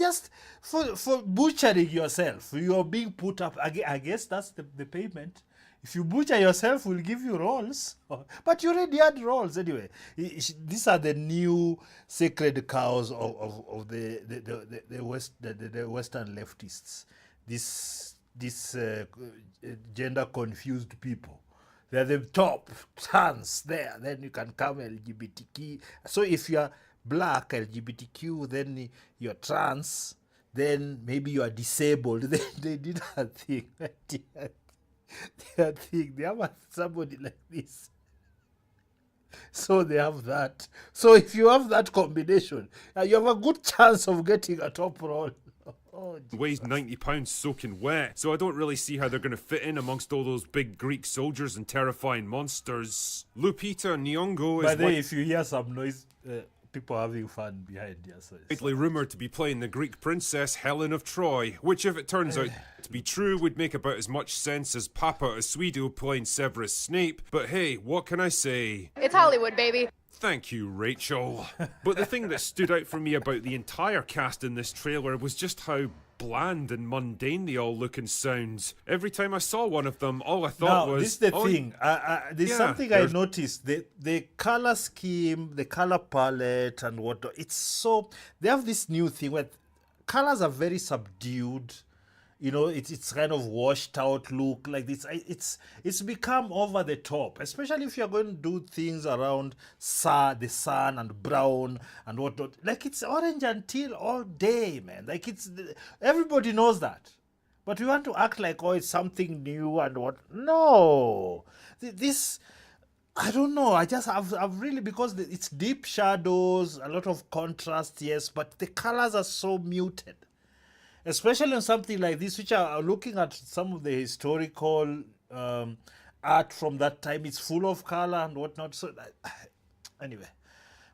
butchering yourself. You're being put up. I guess that's the payment. If you butcher yourself, we'll give you roles. But you already had roles anyway. These are the new sacred cows of the Western leftists. This gender confused people. They're the top trans there. Then you can come LGBTQ. So if you're black LGBTQ, then you're trans. Then maybe you are disabled. They did a thing. They have somebody like this. So they have that. So if you have that combination, you have a good chance of getting a top role. Weighs 90 pounds soaking wet, so I don't really see how they're going to fit in amongst all those big Greek soldiers and terrifying monsters. Lupita Nyong'o is... By the way, if you hear some noise... people having fun behind you. So widely rumoured to be playing the Greek princess Helen of Troy, which if it turns out to be true would make about as much sense as Papa Asuido playing Severus Snape, but hey, what can I say? It's Hollywood, baby. Thank you, Rachel. But the thing that stood out for me about the entire cast in this trailer was just how bland and mundane they all look and sound. Every time I saw one of them, all I thought was... this is the thing. There's something I noticed. The color scheme, the color palette and whatnot, it's so... They have this new thing where colors are very subdued. You know, it's kind of washed out look like this. It's become over the top, especially if you're going to do things around the sun and brown and whatnot. Like, it's orange and teal all day, man. Like, everybody knows that. But we want to act like, oh, it's something new and what. No. This, I don't know. I've really, because it's deep shadows, a lot of contrast, yes, but the colors are so muted. Especially on something like this, which are looking at some of the historical art from that time. It's full of color and whatnot. So anyway,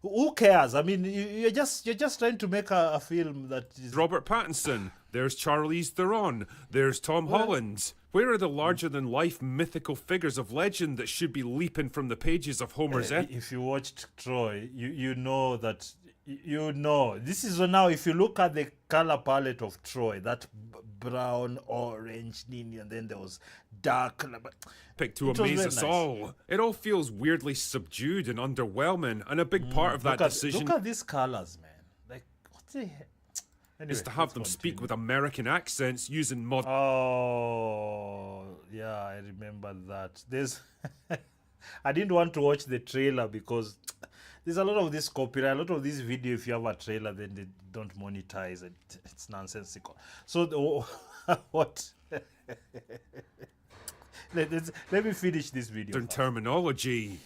who cares? I mean, you're just trying to make a film that is... Robert Pattinson. There's Charlize Theron. There's Tom Holland. Where are the larger-than-life mythical figures of legend that should be leaping from the pages of Homer's... If you watched Troy, you know that You know, this is now, if you look at the color palette of Troy, that brown, orange, and then there was dark. Pick to amaze us all. It all feels weirdly subdued and underwhelming, and a big part of that decision. Look at these colors, man. Like, what the heck? Anyway, is to have them speak with American accents using mod. Oh, yeah, I remember that. There's, I didn't want to watch the trailer because there's a lot of this copyright, a lot of this video. If you have a trailer, then they don't monetize it. It's nonsensical. So what? Let me finish this video. Terminology.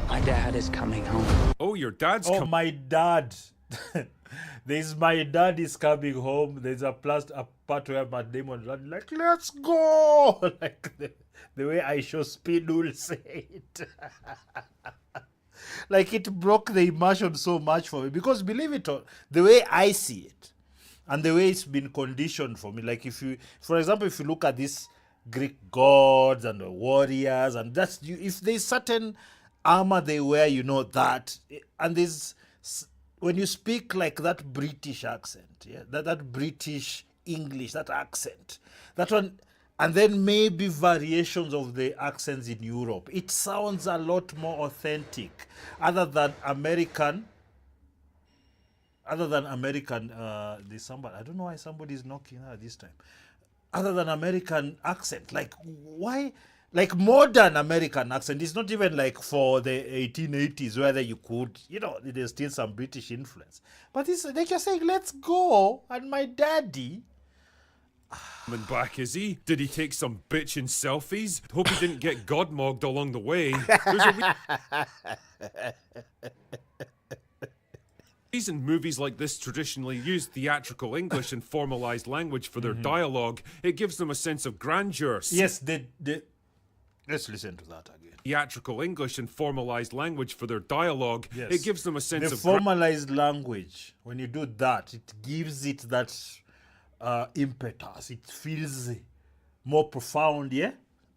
My dad is coming home. Oh, your dad's coming. Oh, my dad. There's my dad is coming home. There's a part where Matt Damon like, let's go, like the way I show Speed will say it. Like, it broke the immersion so much for me, because believe it or the way I see it and the way it's been conditioned for me, like, if you, for example, if you look at these Greek gods and the warriors, and that's, if there's certain armor they wear, you know that, and there's, when you speak like that British accent, yeah, that British English, that accent, that one, and then maybe variations of the accents in Europe, it sounds a lot more authentic, other than American. There's somebody, I don't know why somebody's knocking her this time. Other than American accent, like, why? Like, modern American accent is not even like for the 1880s, whether you could, you know, there's still some British influence. But it's like you're saying, let's go, and my daddy. And back, is he? Did he take some bitchin' selfies? Hope he didn't get godmogged along the way. Reason movies like this traditionally use theatrical English and formalized language for their dialogue. It gives them a sense of grandeur. Yes, let's listen to that again. Theatrical English and formalized language for their dialogue. Yes. It gives them a sense of formalized language. When you do that, it gives it that impetus. It feels more profound, yeah?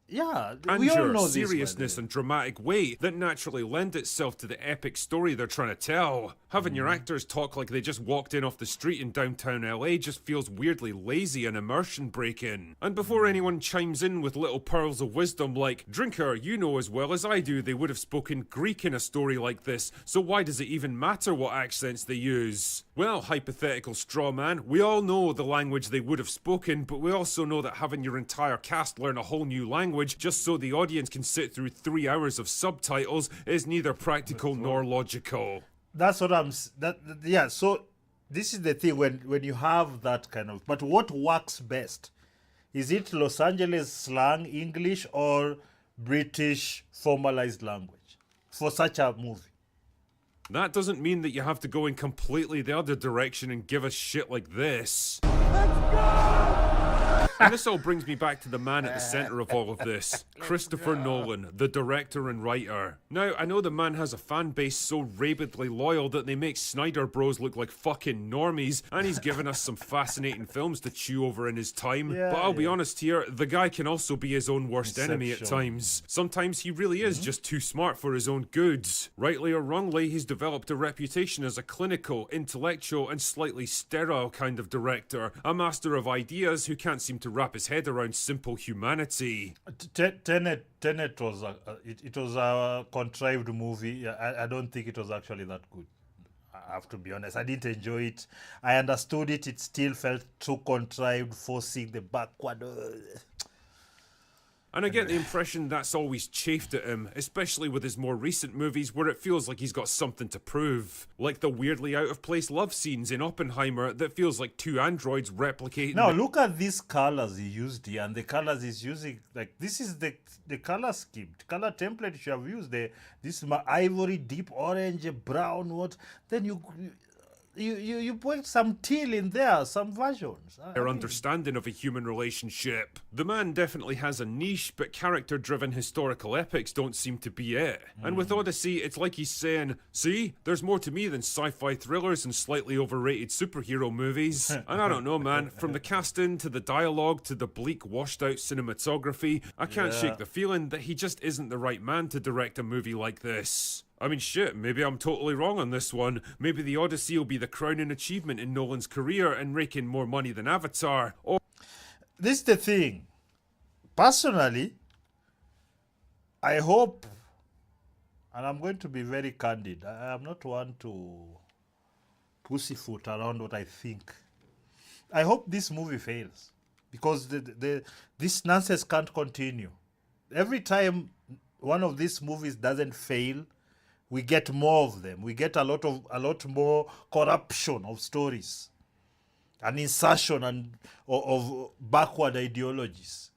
Yeah, we all know seriousness and dramatic weight that naturally lend itself to the epic story they're trying to tell. Having your actors talk like they just walked in off the street in downtown LA just feels weirdly lazy and immersion breaking. And before anyone chimes in with little pearls of wisdom like, Drinker, you know as well as I do they would have spoken Greek in a story like this, so why does it even matter what accents they use? Well, hypothetical straw man, we all know the language they would have spoken, but we also know that having your entire cast learn a whole new language just so the audience can sit through 3 hours of subtitles is neither practical nor logical. That's what yeah, so this is the thing when you have that kind of, but what works best? Is it Los Angeles slang English or British formalized language for such a movie? That doesn't mean that you have to go in completely the other direction and give us shit like this. Let's go! And this all brings me back to the man at the center of all of this, Christopher Nolan, the director and writer. Now, I know the man has a fan base so rabidly loyal that they make Snyder Bros look like fucking normies, and he's given us some fascinating films to chew over in his time. Yeah, but I'll be honest here, the guy can also be his own worst enemy at times. Sometimes he really is just too smart for his own goods. Rightly or wrongly, he's developed a reputation as a clinical, intellectual, and slightly sterile kind of director, a master of ideas who can't seem to wrap his head around simple humanity. Tenet was it was a contrived movie. I don't think it was actually that good. I have to be honest. I didn't enjoy it. I understood it. It still felt too contrived, forcing the backward. And I get the impression that's always chafed at him, especially with his more recent movies where it feels like he's got something to prove. Like the weirdly out-of-place love scenes in Oppenheimer that feels like two androids replicating... Now, look at these colors he used here, and the colors he's using, like, this is the color scheme, color template you have used. This ivory, deep orange, brown, what? Then you put some teal in there, some versions. Their understanding of a human relationship. The man definitely has a niche, but character-driven historical epics don't seem to be it. And with Odyssey, it's like he's saying, see, there's more to me than sci-fi thrillers and slightly overrated superhero movies. And I don't know, man, from the casting to the dialogue to the bleak, washed-out cinematography, I can't shake the feeling that he just isn't the right man to direct a movie like this. I mean, shit, maybe I'm totally wrong on this one. Maybe the Odyssey will be the crowning achievement in Nolan's career and raking more money than Avatar. Or This is the thing. Personally, I hope, and I'm going to be very candid, I am not one to pussyfoot around what I think. I hope this movie fails because this nonsense can't continue. Every time one of these movies doesn't fail, we get more of them. We get a lot more corruption of stories, an insertion of backward ideologies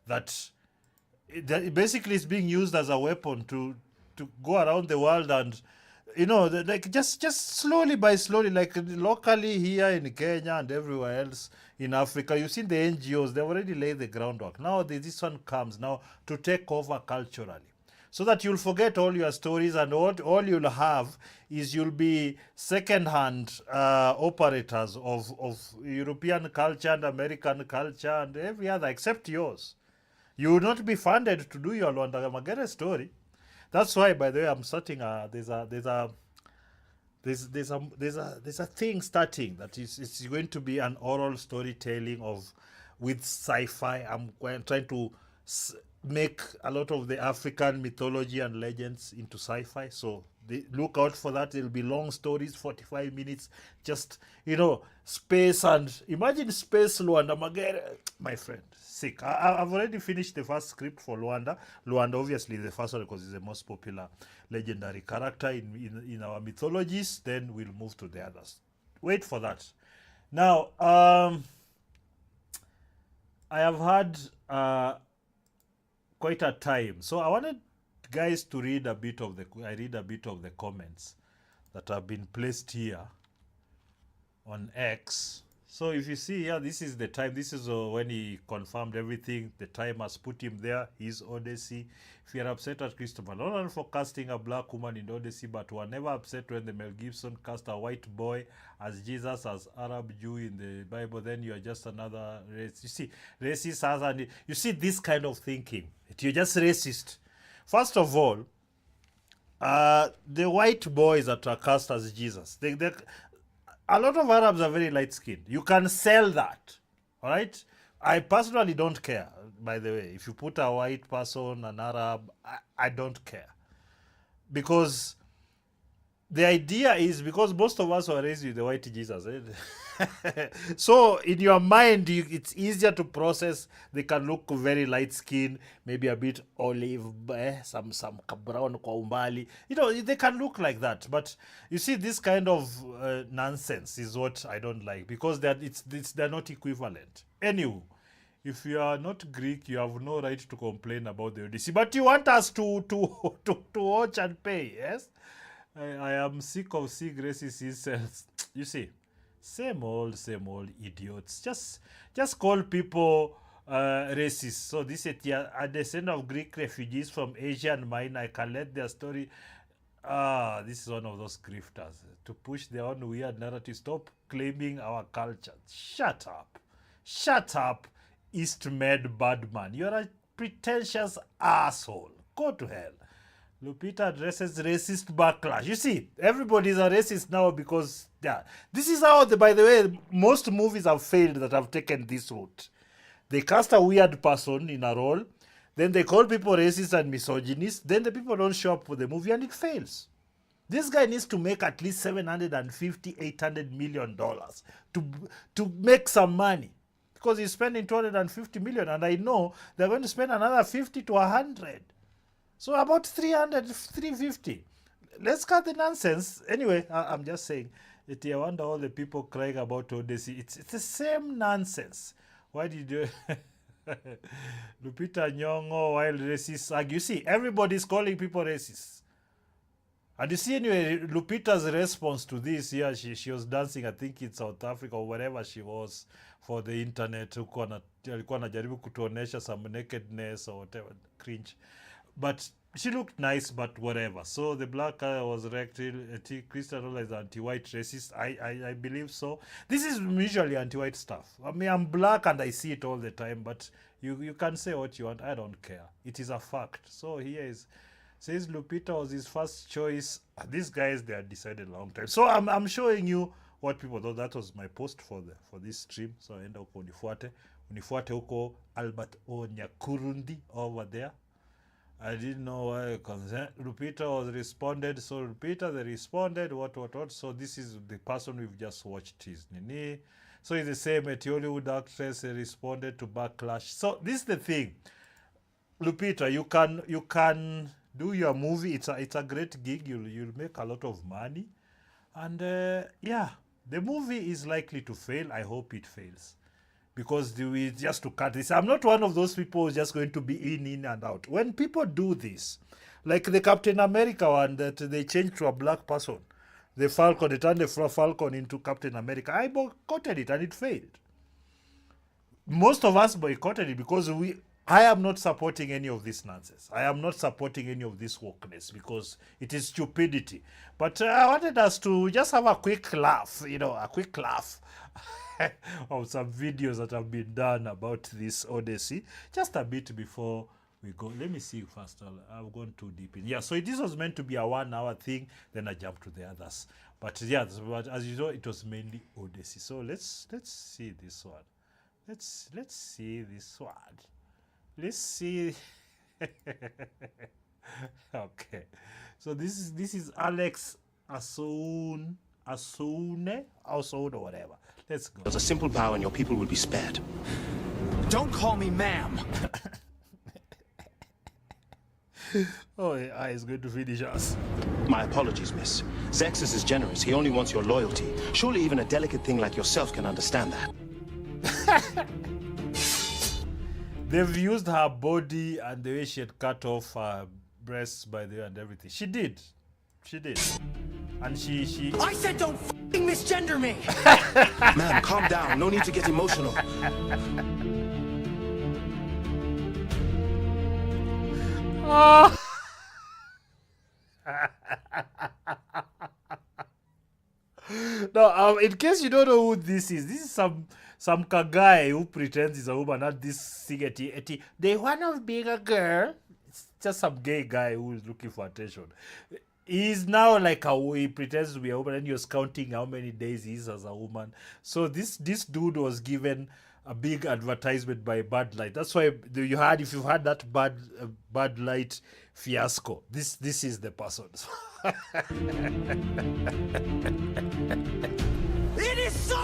that basically is being used as a weapon to go around the world and, like just slowly by slowly, like locally here in Kenya and everywhere else in Africa, you've seen the NGOs, they've already laid the groundwork. Now this one comes now to take over culturally, so that you'll forget all your stories, and all you'll have is you'll be second-hand operators of European culture and American culture and every other except yours. You will not be funded to do your Luanda Magere story. That's why, by the way, I'm starting there's a thing starting that it's going to be an oral storytelling with sci-fi. I'm trying to make a lot of the African mythology and legends into sci-fi. So look out for that. It'll be long stories, 45 minutes, just, space, and imagine space Luanda Magere, my friend. Sick. I've already finished the first script for Luanda. Luanda, obviously, the first one because it's the most popular legendary character in our mythologies. Then we'll move to the others. Wait for that. Now, I have had quite a time. So I wanted guys to read a bit of the comments that have been placed here on X. So if you see here, this is the time. This is when he confirmed everything. The time has put him there. His Odyssey. If you're upset at Christopher Nolan for casting a black woman in Odyssey, but were never upset when the Mel Gibson cast a white boy as Jesus, as Arab Jew in the Bible, then you are just another race. You see, racist as, and you see this kind of thinking. You're just racist. First of all, the white boys that are cast as Jesus, a lot of Arabs are very light-skinned. You can sell that, all right? I personally don't care, by the way. If you put a white person, an Arab, I don't care. Because the idea is, because most of us were raised with the white Jesus. So in your mind, it's easier to process. They can look very light-skinned, maybe a bit olive, some brown kwa umbali. They can look like that. But you see, this kind of nonsense is what I don't like, because they're not equivalent. Anyway, if you are not Greek, you have no right to complain about the Odyssey. But you want us to watch and pay, yes? I am sick of seeing racist incels. You see, same old idiots. Just call people racist. So this is a descendant of Greek refugees from Asia and Minor. I can let their story. This is one of those grifters to push their own weird narrative. Stop claiming our culture. Shut up, East-Med badman. You're a pretentious asshole. Go to hell. Lupita addresses racist backlash. You see, everybody's a racist now because, this is how, by the way, most movies have failed that have taken this route. They cast a weird person in a role, then they call people racist and misogynist, then the people don't show up for the movie and it fails. This guy needs to make at least $750-800 million to make some money, because he's spending $250 million, and I know they're going to spend another 50 to 100. So about 300, 350. Let's cut the nonsense. Anyway, I'm just saying, I wonder all the people crying about Odyssey. It's the same nonsense. Why did you... Lupita Nyong'o, while racists argue. You see, everybody's calling people racist. And you see, anyway, Lupita's response to this, she was dancing, I think in South Africa or wherever she was, for the internet. Alikuwa anajaribu kutuonesha some nakedness or whatever, cringe. But she looked nice, but whatever. So the black guy was erected. Christian Nolan is anti-white racist. I believe so. This is usually anti-white stuff. I mean, I'm black and I see it all the time, but you can say what you want. I don't care. It is a fact. So here is Says Lupita was his first choice. These guys, they had decided a long time. So I'm showing you what people thought. That was my post for this stream. So enda huko unifuate huko Albert Onyakurundi over there. I didn't know why Lupita was responded. So Lupita, they responded. What. So this is the person we've just watched his nini. So it's the same Hollywood actress responded to Backlash. So this is the thing. Lupita, you can do your movie. It's a great gig. You'll make a lot of money. And yeah, the movie is likely to fail. I hope it fails. Because just to cut this, I'm not one of those people who's just going to be in and out. When people do this, like the Captain America one that they changed to a black person, the Falcon, they turned the Falcon into Captain America. I boycotted it and it failed. Most of us boycotted it because I am not supporting any of this nonsense. I am not supporting any of this wokeness because it is stupidity. But I wanted us to just have a quick laugh, of some videos that have been done about this Odyssey. Just a bit before we go. Let me see first. I've gone too deep in. Yeah, so this was meant to be a 1 hour thing. Then I jumped to the others. But yeah, but as you know, it was mainly Odyssey. So let's see this one. Let's see this one. Let's see. Okay. So this is Alex Asune or whatever. Let's go. There's a simple bow and your people will be spared. Don't call me ma'am. Oh, he's going to finish us. My apologies, miss. Zexus is generous. He only wants your loyalty. Surely even a delicate thing like yourself can understand that. They've used her body and the way she had cut off her breasts by the way and everything. She did. And she I said don't f***ing misgender me. Ma'am, calm down. No need to get emotional. No, in case you don't know who this is some guy who pretends he's a woman, not this singeti. They want to being a girl. It's just some gay guy who is looking for attention. He's now like he pretends to be a woman and he was counting how many days he is as a woman. So this dude was given a big advertisement by Bud Light. That's why if you've had that Bud Light fiasco, this is the person. It is so.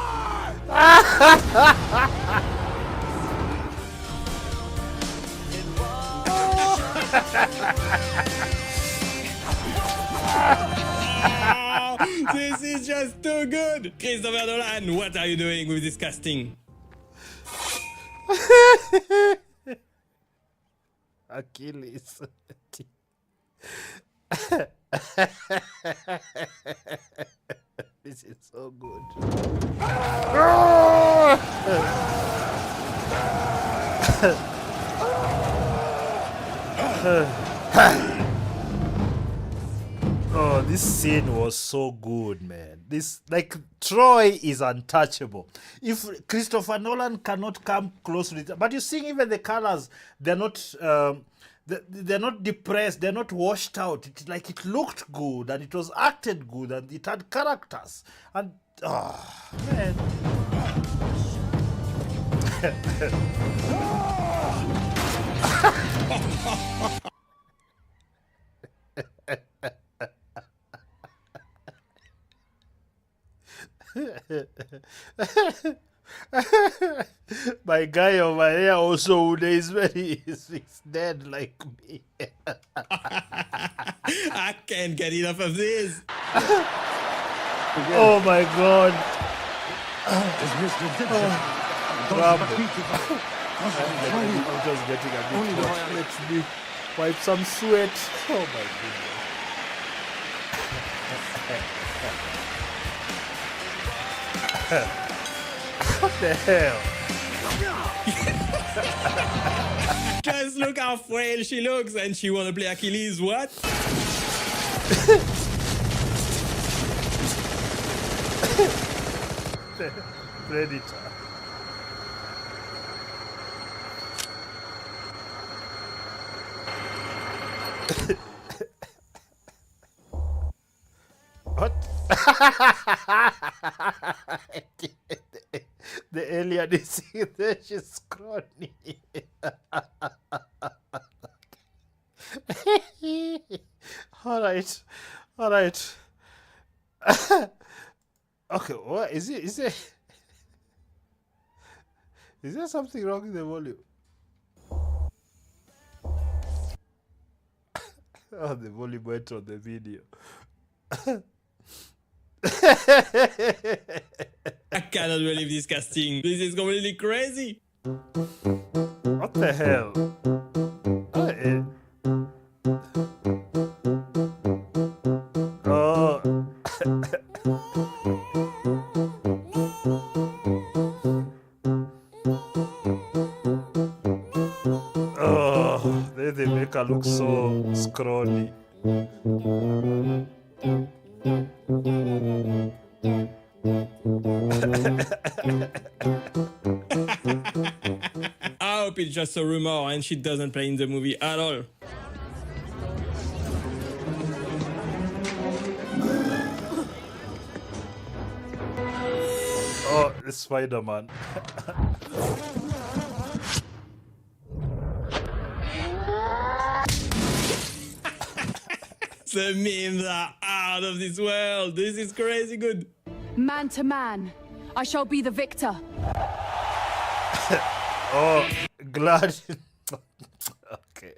This is just too good. Christopher Nolan, what are you doing with this casting? Achilles. This is so good. Oh, this scene was so good, man. Troy is untouchable. If Christopher Nolan cannot come close to it, but you see, even the colors, they're not depressed, they're not washed out. It looked good and it was acted good and it had characters. And man. My guy over here also is he's dead like me. I can't get enough of this. Oh my god. I'm just getting a bit hot. Let me wipe some sweat. Oh my goodness. What the hell? Just look how frail she looks and she wanna play Achilles, what? Predator. The alien is there, she's scrawny. All right. Okay, what is it? Is there something wrong with the volume? Oh, the volume went on the video. I cannot believe this casting. This is completely crazy. What the hell? Oh. Oh, they make her look so scrawny. I hope it's just a rumor and she doesn't play in the movie at all. Oh, it's Spider-Man. The memes are out of this world. This is crazy good. Man to man, I shall be the victor. Oh, glad. Okay.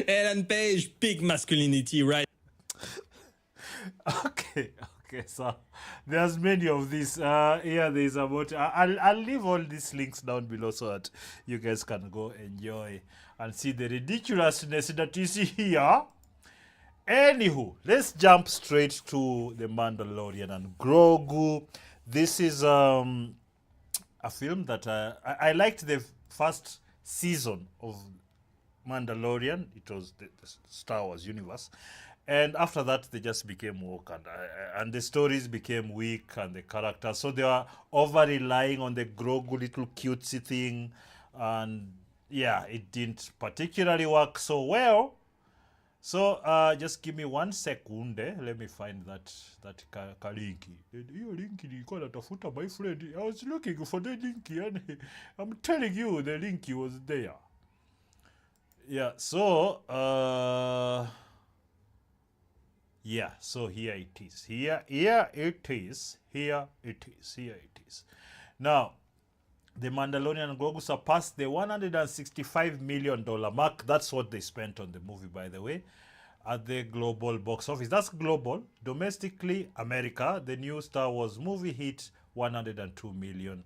Ellen Page, big masculinity, right? Okay, so there's many of these. Here there's about. I'll leave all these links down below so that you guys can go enjoy and see the ridiculousness that you see here. Anywho, let's jump straight to the Mandalorian and Grogu. This is a film that I liked the first season of Mandalorian. It was the Star Wars universe. And after that, they just became woke, and the stories became weak, and the characters. So they were over-relying on the Grogu little cutesy thing, and yeah, it didn't particularly work so well. So just give me 1 second. Let me find that linky. Hiyo linki nilikuwa natafuta, my friend. I was looking for the linky, and I'm telling you, the linky was there. Yeah. So yeah, so here it is. Here it is. Now, the Mandalorian and Grogu surpassed the $165 million mark. That's what they spent on the movie, by the way, at the global box office. That's global. Domestically, America, the new Star Wars movie hit $102 million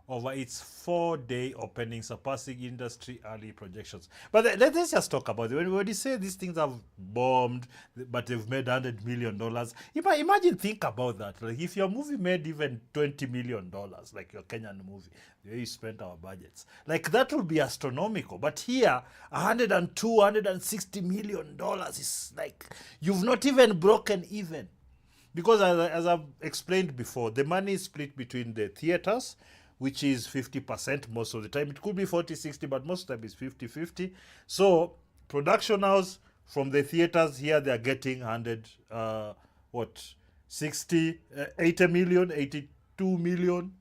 over its 4-day opening, surpassing industry early projections. But let's just talk about it. When you say these things have bombed, but they've made $100 million, imagine, think about that. Like if your movie made even $20 million, like your Kenyan movie, the way you spent our budgets, like that would be astronomical. But here, $160 million is like, you've not even broken even. Because as I've explained before, the money is split between the theaters, which is 50% most of the time. It could be 40-60, but most of the time it's 50-50. So production house from the theaters here, they're getting 80 million, 82 million.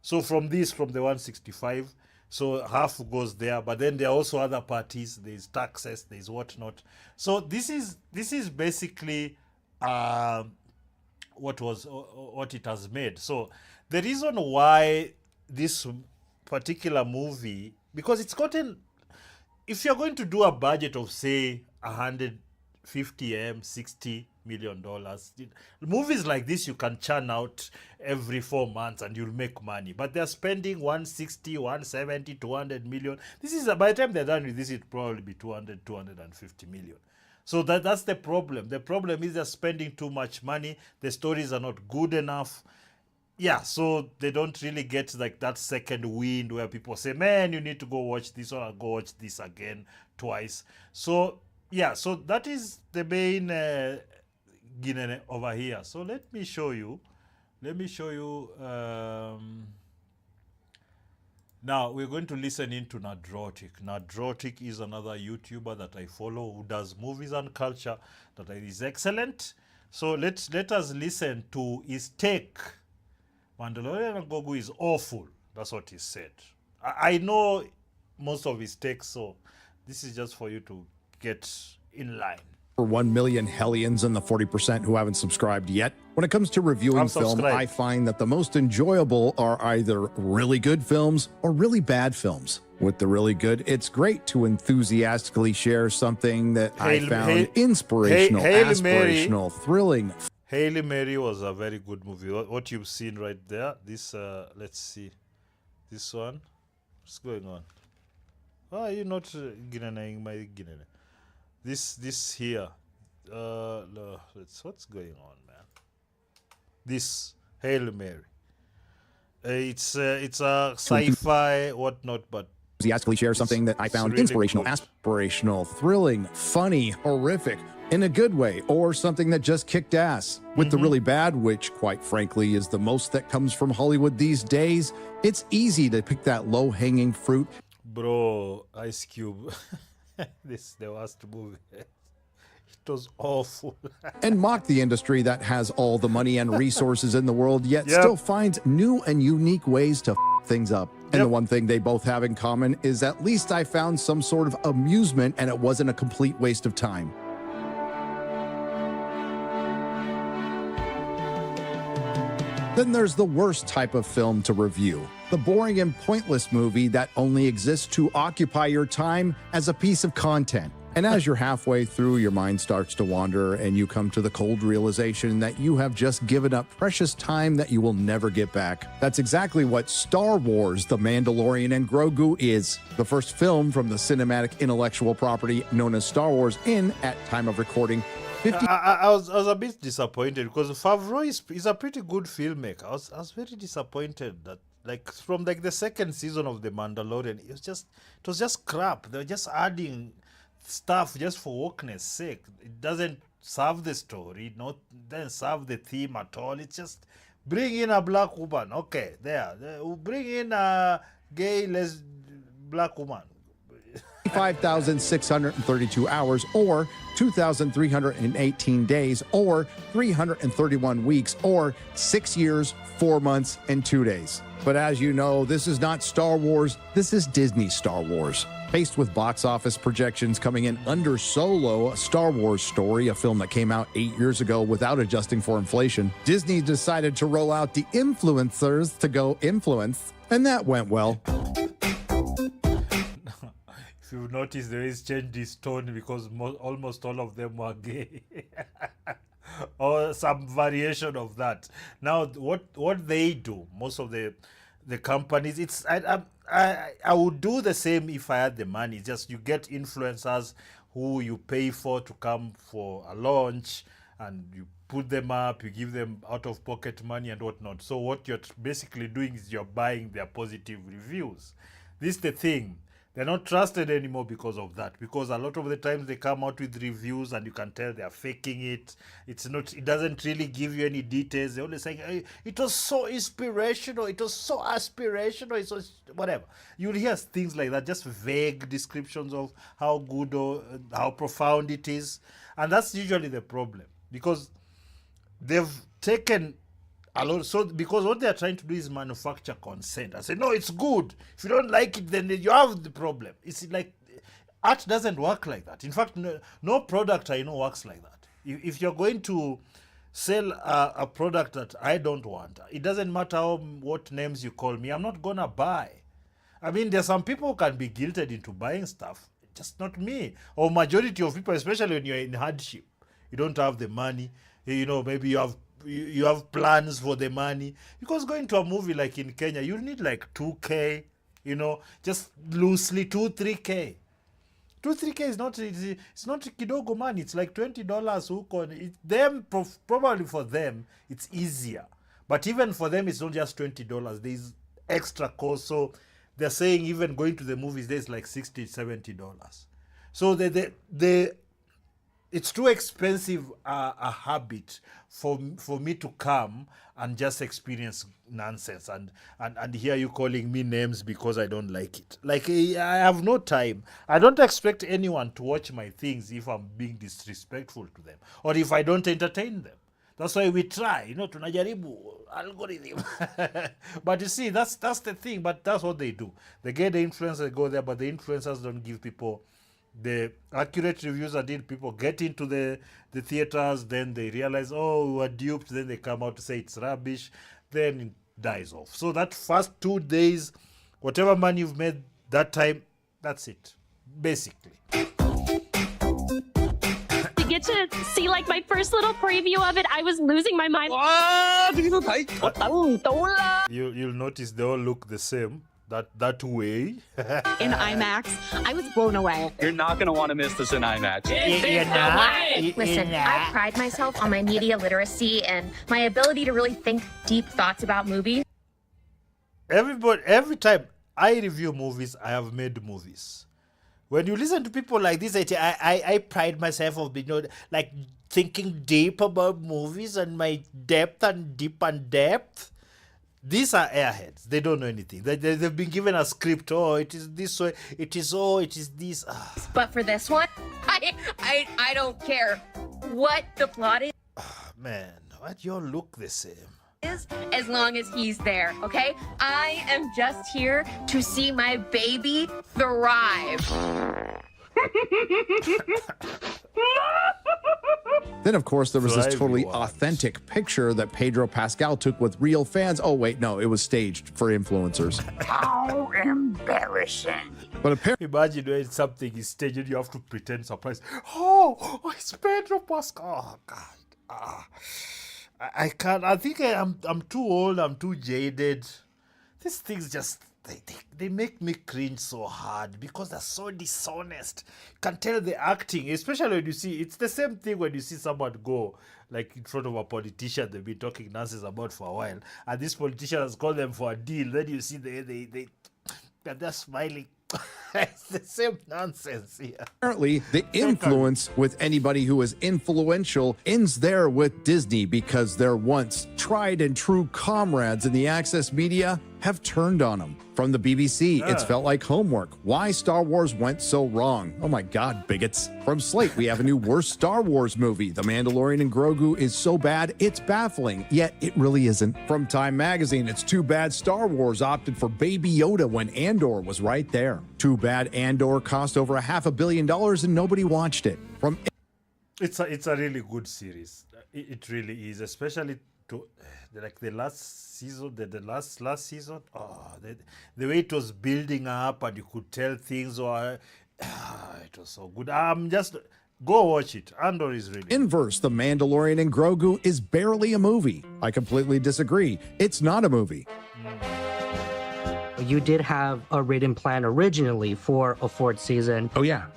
So from the 165, so half goes there. But then there are also other parties. There's taxes, there's whatnot. So this is basically what it has made. So the reason why this particular movie, because it's gotten, if you're going to do a budget of say 150 $60 million, movies like this you can churn out every 4 months and you'll make money. But they're spending 160, 170, 200 million. This is, by the time they're done with this, it'll probably be 250 million. So that's the problem. The problem is they're spending too much money. The stories are not good enough. Yeah, so they don't really get like that second wind where people say, man, you need to go watch this or go watch this again twice. So yeah, so that is the main Guinea over here. So let me show you Now, we're going to listen into Nerdrotic. Nerdrotic is another YouTuber that I follow who does movies and culture that is excellent. So let us listen to his take. Mandalorian and Grogu is awful. That's what he said. I know most of his takes, so this is just for you to get in line. For 1 million Hellions and the 40% who haven't subscribed yet. When it comes to reviewing film, I find that the most enjoyable are either really good films or really bad films. With the really good, it's great to enthusiastically share something that I found inspirational, aspirational, thrilling. Hail Mary was a very good movie. What you've seen right there, this, let's see, this one. What's going on? Why are you not Guineaing my Guinea? This here, what's going on, man? This Hail Mary. It's a sci-fi whatnot, but enthusiastically share something that I found really inspirational, good. aspirational, thrilling, funny, horrific, in a good way, or something that just kicked ass. With the really bad, which quite frankly is the most that comes from Hollywood these days, it's easy to pick that low-hanging fruit. Bro, Ice Cube. This is the worst movie. It was awful. And mock the industry that has all the money and resources in the world, yet still finds new and unique ways to things up. And the one thing they both have in common is at least I found some sort of amusement and it wasn't a complete waste of time. Then there's the worst type of film to review. The boring and pointless movie that only exists to occupy your time as a piece of content. And as you're halfway through, your mind starts to wander and you come to the cold realization that you have just given up precious time that you will never get back. That's exactly what Star Wars, The Mandalorian and Grogu is. The first film from the cinematic intellectual property known as Star Wars at time of recording. I was a bit disappointed because Favreau is a pretty good filmmaker. I was very disappointed that from the second season of The Mandalorian, it was just crap. They were just adding stuff just for wokeness sake. It doesn't serve the story, doesn't serve the theme at all. It's just bring in a black woman. Okay, bring in a gay black woman. 5,632 hours or 2,318 days or 331 weeks or 6 years, 4 months, and 2 days. But as you know, this is not Star Wars, this is Disney Star Wars. Faced with box office projections coming in under Solo, a Star Wars story, a film that came out 8 years ago without adjusting for inflation, Disney decided to roll out the influencers to go influence, and that went well. If you notice, there is changed his tone because almost all of them were gay. Or some variation of that. Now, what they do, most of the companies, I would do the same if I had the money. It's just you get influencers who you pay for to come for a launch, and you put them up, you give them out-of-pocket money and whatnot. So what you're basically doing is you're buying their positive reviews. This is the thing. They're not trusted anymore because of that. Because a lot of the times they come out with reviews and you can tell they're faking it. It doesn't really give you any details. They're only saying, hey, it was so inspirational, it was so aspirational, it was whatever. You'll hear things like that, just vague descriptions of how good or how profound it is. And that's usually the problem. Because they've taken a lot, so because what they're trying to do is manufacture consent. I say, no, it's good. If you don't like it, then you have the problem. It's like art doesn't work like that. In fact, no product I know works like that. If you're going to sell a product that I don't want, it doesn't matter what names you call me, I'm not gonna buy. I mean, there's some people who can be guilted into buying stuff, just not me. Or majority of people, especially when you're in hardship, you don't have the money. Maybe you have plans for the money, because going to a movie like in Kenya, you need like 2K, just loosely 2-3K. 2-3K is not, it's not kidogo money. It's like $20. Probably for them it's easier, but even for them it's not just $20. There's extra cost. So they're saying even going to the movies there's like $60-70. So it's too expensive a habit for me to come and just experience nonsense and hear you calling me names because I don't like it. Like, I have no time. I don't expect anyone to watch my things if I'm being disrespectful to them or if I don't entertain them. That's why we try, tunajaribu algorithm. But you see, that's the thing, but that's what they do. They get the influencers, go there, but the influencers don't give people the accurate reviews until people get into the theaters, then they realize, oh, we were duped, then they come out to say it's rubbish, then it dies off. So that first 2 days, whatever money you've made that time, that's it, basically. To get to see like my first little preview of it, I was losing my mind. You'll notice they all look the same. That way. In IMAX, I was blown away. You're not going to want to miss this in IMAX. Listen, I pride myself on my media literacy and my ability to really think deep thoughts about movies. Every time I review movies, I have made movies. When you listen to people like this, I pride myself on being like thinking deep about movies and my depth and deep and depth. These are airheads. They don't know anything. They've been given a script. Oh, it is this way. It is this. But for this one, I don't care what the plot is. Man, why do you all look the same? As long as he's there, okay? I am just here to see my baby thrive. Then, of course, there was this totally authentic picture that Pedro Pascal took with real fans. Oh, wait, no, it was staged for influencers. How embarrassing. But apparently, imagine when something is staged and you have to pretend surprise. Oh, it's Pedro Pascal. Oh, God. I can't. I think I'm too old. I'm too jaded. These things just... They make me cringe so hard because they're so dishonest. You can tell the acting, especially when you see, it's the same thing when you see someone go like in front of a politician they've been talking nonsense about for a while, and this politician has called them for a deal. Then you see they're smiling. It's the same nonsense here. Apparently, the influence with anybody who is influential ends there with Disney because their once tried and true comrades in the access media have turned on them. From the BBC, it's felt like homework. Why Star Wars went so wrong. Oh my God, bigots. From Slate, we have a new worst Star Wars movie. The Mandalorian and Grogu is so bad, it's baffling. Yet it really isn't. From Time Magazine, it's too bad Star Wars opted for Baby Yoda when Andor was right there. Too bad Andor cost over $500 million and nobody watched it. From It's a really good series. It really is, especially to like the last season, the last season. Oh, the way it was building up and you could tell things, or it was so good. Just go watch it. Andor is really inverse. The Mandalorian and Grogu is barely a movie. I completely disagree. It's not a movie. You did have a written plan originally for a fourth season. Oh, yeah.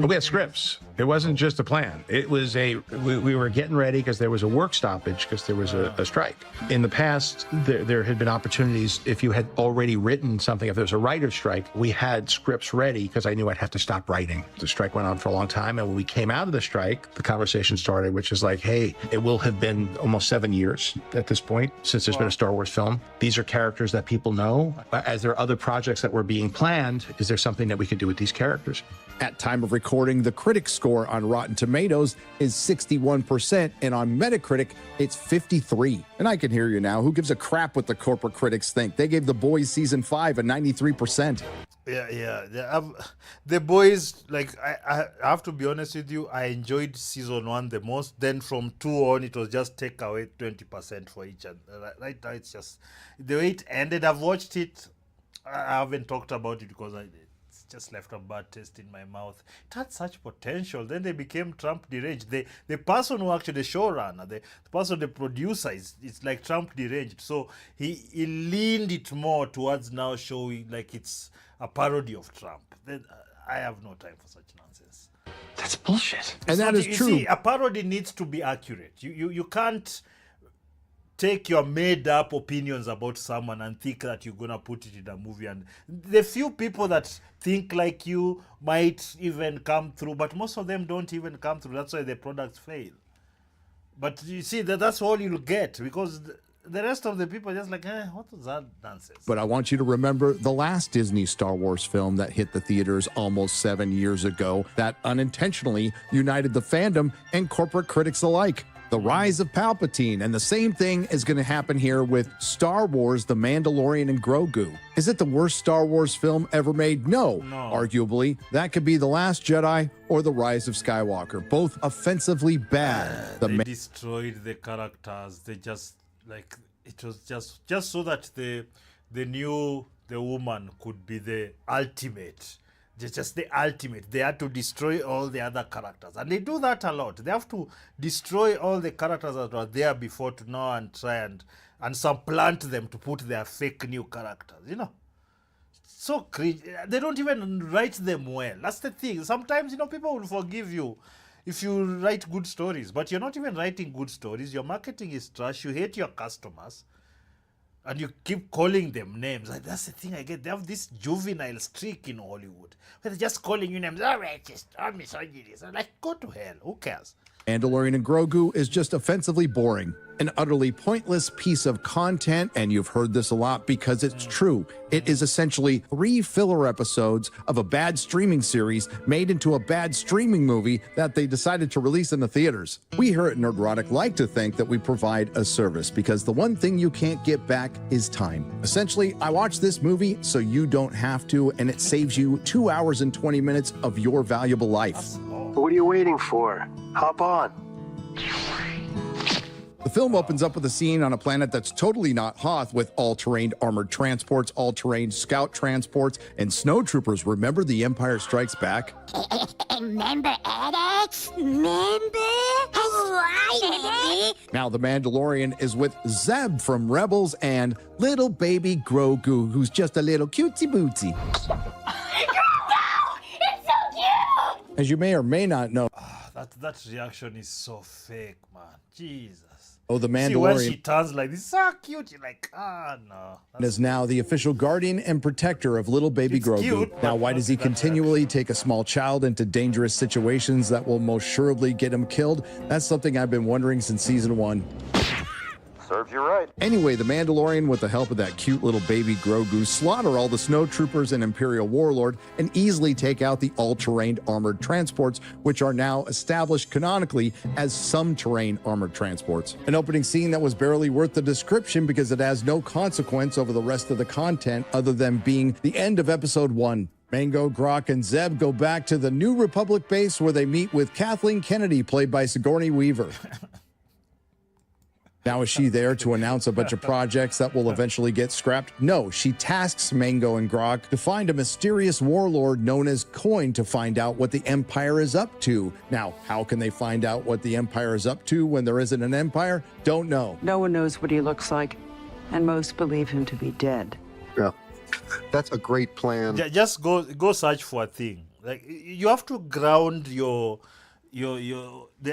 We had scripts. It wasn't just a plan. It was we were getting ready because there was a work stoppage because there was a strike. In the past, there had been opportunities if you had already written something, if there was a writer's strike, we had scripts ready because I knew I'd have to stop writing. The strike went on for a long time. And when we came out of the strike, the conversation started, which is like, hey, it will have been almost 7 years at this point since there's been a Star Wars film. These are characters that people know. As there are other projects that were being planned, is there something that we could do with these characters? At time of recording, the critic score on Rotten Tomatoes is 61%, and on Metacritic, it's 53. And I can hear you now. Who gives a crap what the corporate critics think? They gave The Boys Season 5 a 93%. Yeah. The Boys, like, I have to be honest with you, I enjoyed Season 1 the most. Then from 2 on, it was just take away 20% for each. And right now, it's just the way it ended. I've watched it. I haven't talked about it because it's just left a bad taste in my mouth. It had such potential. Then they became Trump deranged. The person who actually, the showrunner, the person, the producer, it's like Trump deranged. So he leaned it more towards now showing like it's a parody of Trump. Then I have no time for such nonsense. That's bullshit. And that is true. See, a parody needs to be accurate. You can't take your made-up opinions about someone and think that you're going to put it in a movie. And the few people that think like you might even come through, but most of them don't even come through. That's why the products fail. But you see, that's all you'll get, because the rest of the people are just like, what was that nonsense? But I want you to remember the last Disney Star Wars film that hit the theaters almost 7 years ago that unintentionally united the fandom and corporate critics alike. The Rise of Palpatine, and the same thing is going to happen here with Star Wars, The Mandalorian and Grogu. Is it the worst Star Wars film ever made? No. Arguably, that could be The Last Jedi or The Rise of Skywalker, both offensively bad. They destroyed the characters. They just, like, it was just so that the woman could be the ultimate. Just the ultimate. They had to destroy all the other characters. And they do that a lot. They have to destroy all the characters that were there before to now and try and supplant them to put their fake new characters, you know. So cringe. They don't even write them well. That's the thing. Sometimes, you know, people will forgive you if you write good stories. But you're not even writing good stories. Your marketing is trash. You hate your customers. And you keep calling them names. Like, that's the thing I get. They have this juvenile streak in Hollywood, where they're just calling you names. Oh, racist. Oh, misogynist. I'm like, go to hell. Who cares? Mandalorian and Grogu is just offensively boring, an utterly pointless piece of content, and you've heard this a lot because it's true. It is essentially 3 filler episodes of a bad streaming series made into a bad streaming movie that they decided to release in the theaters. We here at Nerdrotic like to think that we provide a service because the one thing you can't get back is time. Essentially, I watched this movie so you don't have to, and it saves you 2 hours and 20 minutes of your valuable life. What are you waiting for? Hop on. The film opens up with a scene on a planet that's totally not Hoth, with all-terrain armored transports, all-terrain scout transports, and snowtroopers. Remember The Empire Strikes Back? Remember Alex? Remember? Right. Now The Mandalorian is with Zeb from Rebels and little baby Grogu, who's just a little cutesy bootsy. As you may or may not know, that reaction is so fake, man. Jesus. Oh, the Mandalorian. See, when she turns like this, so cute. You're like, no. Is now the official guardian and protector of little baby Grogu. Cute, now, why does he continually take a small child into dangerous situations that will most surely get him killed? That's something I've been wondering since season 1. Serves you right. Anyway, the Mandalorian, with the help of that cute little baby Grogu, slaughter all the snowtroopers and Imperial Warlord and easily take out the all-terrain armored transports, which are now established canonically as some terrain armored transports. An opening scene that was barely worth the description because it has no consequence over the rest of the content other than being the end of episode 1. Mango, Grok, and Zeb go back to the New Republic base where they meet with Kathleen Kennedy, played by Sigourney Weaver. Now, is she there to announce a bunch of projects that will eventually get scrapped? No, she tasks Mango and Grok to find a mysterious warlord known as Coin to find out what the Empire is up to. Now, how can they find out what the Empire is up to when there isn't an Empire? Don't know. No one knows what he looks like, and most believe him to be dead. Yeah, that's a great plan. Just go search for a thing. Like, you have to ground the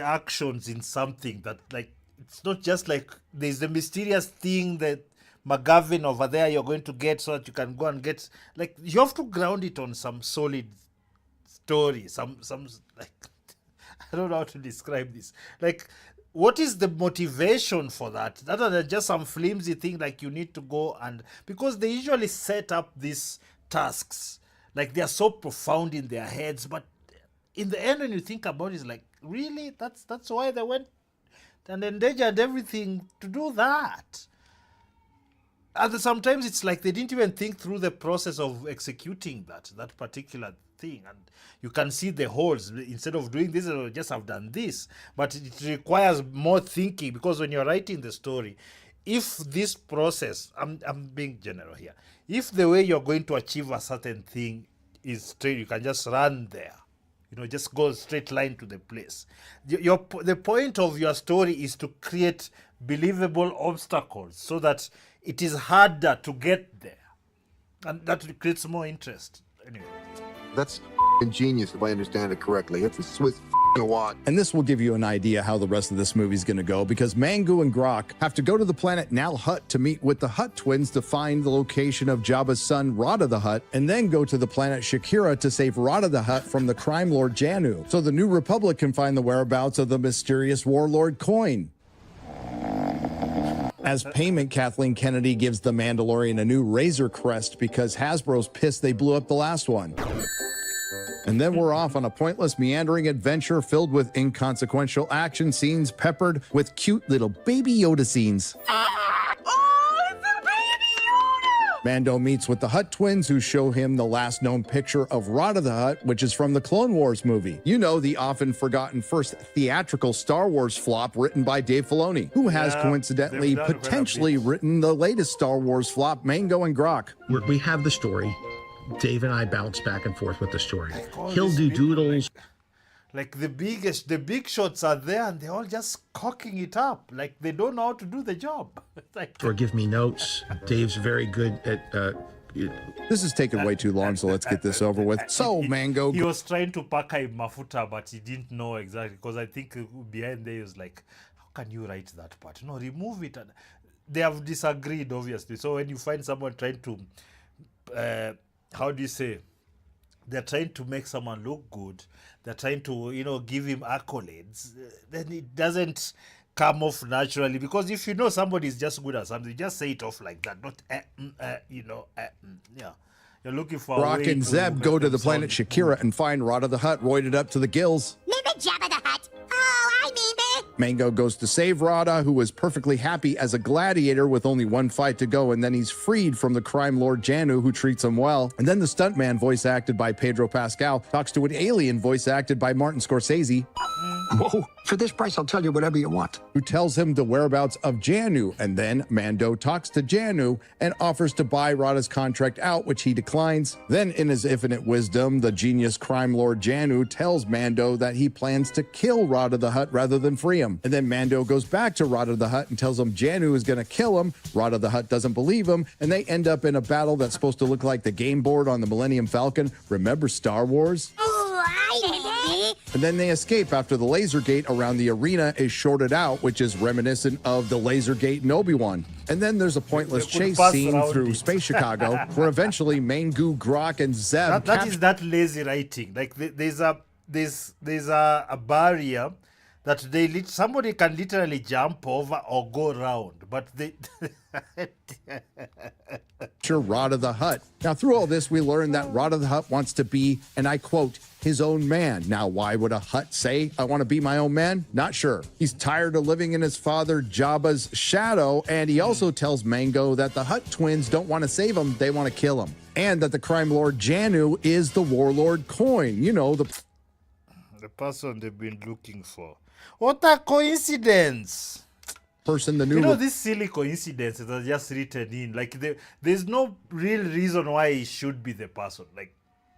actions in something that, like, it's not just like there's a mysterious thing that McGavin over there you're going to get so that you can go and get, like, you have to ground it on some solid story, some like, I don't know how to describe this. Like, what is the motivation for that? Other than just some flimsy thing like you need to go and, because they usually set up these tasks, like they're so profound in their heads, but in the end when you think about it, it's like, really? That's why they went and endangered everything to do that. And sometimes it's like they didn't even think through the process of executing that particular thing. And you can see the holes. Instead of doing this, I just have done this. But it requires more thinking, because when you're writing the story, if this process, I'm being general here, if the way you're going to achieve a certain thing is straight, you can just run there. You know, just go straight line to the place. The point of your story is to create believable obstacles so that it is harder to get there. And that creates more interest. Anyway. That's genius, if I understand it correctly. It's a Swiss And this will give you an idea how the rest of this movie is going to go, because Mango and Grok have to go to the planet Nal Hut to meet with the Hutt twins to find the location of Jabba's son, Rada the Hutt, and then go to the planet Shakira to save Rada the Hutt from the crime lord Janu, so the New Republic can find the whereabouts of the mysterious warlord Coin. As payment, Kathleen Kennedy gives the Mandalorian a new Razor Crest because Hasbro's pissed they blew up the last one. And then we're off on a pointless, meandering adventure filled with inconsequential action scenes peppered with cute little Baby Yoda scenes. Mando meets with the Hutt twins, who show him the last known picture of Rada the Hutt, which is from the Clone Wars movie. You know, the often forgotten first theatrical Star Wars flop written by Dave Filoni, who has coincidentally potentially written the latest Star Wars flop, Mango and Grok. We have the story. Dave and I bounce back and forth with the story. He'll do doodles. Like the big shots are there and they're all just cocking it up. Like they don't know how to do the job. Like, or give me notes. Dave's very good at... This is taking way too long, so let's get this over with. So, Mango... He was trying to pack in mafuta, but he didn't know exactly, because I think behind there he was like, how can you write that part? No, remove it. And they have disagreed, obviously. So when you find someone trying to... how do you say? They're trying to make someone look good. They're trying to, give him accolades. Then it doesn't come off naturally, because if you know somebody is just good at something, just say it off like that. Not, yeah. You're looking for Grok and Zeb go to the planet Shakira and find Rada the Hutt roided up to the gills. Maybe Jabba the Hutt. Oh, I mean it. Mango goes to save Rada, who was perfectly happy as a gladiator with only one fight to go, and then he's freed from the crime lord Janu, who treats him well. And then the stuntman, voice acted by Pedro Pascal, talks to an alien voice acted by Martin Scorsese. Whoa, for this price, I'll tell you whatever you want. Who tells him the whereabouts of Janu, and then Mando talks to Janu and offers to buy Rada's contract out, which he declines. Then, in his infinite wisdom, the genius crime lord Janu tells Mando that he plans to kill Rada the Hutt rather than free him. And then Mando goes back to Rada the Hutt and tells him Janu is going to kill him. Rada the Hutt doesn't believe him, and they end up in a battle that's supposed to look like the game board on the Millennium Falcon. Remember Star Wars? And then they escape after the laser gate around the arena is shorted out, which is reminiscent of the laser gate in Obi-Wan. And then there's a pointless chase scene through Space Chicago, where eventually Mango, Grok, and Zeb... That is that lazy writing. Like there's a barrier that somebody can literally jump over or go around, but they... Rada the Hutt. Now, through all this, we learn that Rada the Hutt wants to be, and I quote, his own man. Now, why would a Hutt say, I want to be my own man? Not sure. He's tired of living in his father Jabba's shadow, and he also tells Mango that the Hutt twins don't want to save him, they want to kill him. And that the crime lord Janu is the warlord Coin. You know, the person they've been looking for. What a coincidence! Person, the new... these silly coincidences are just written in. Like, there's no real reason why he should be the person. Like,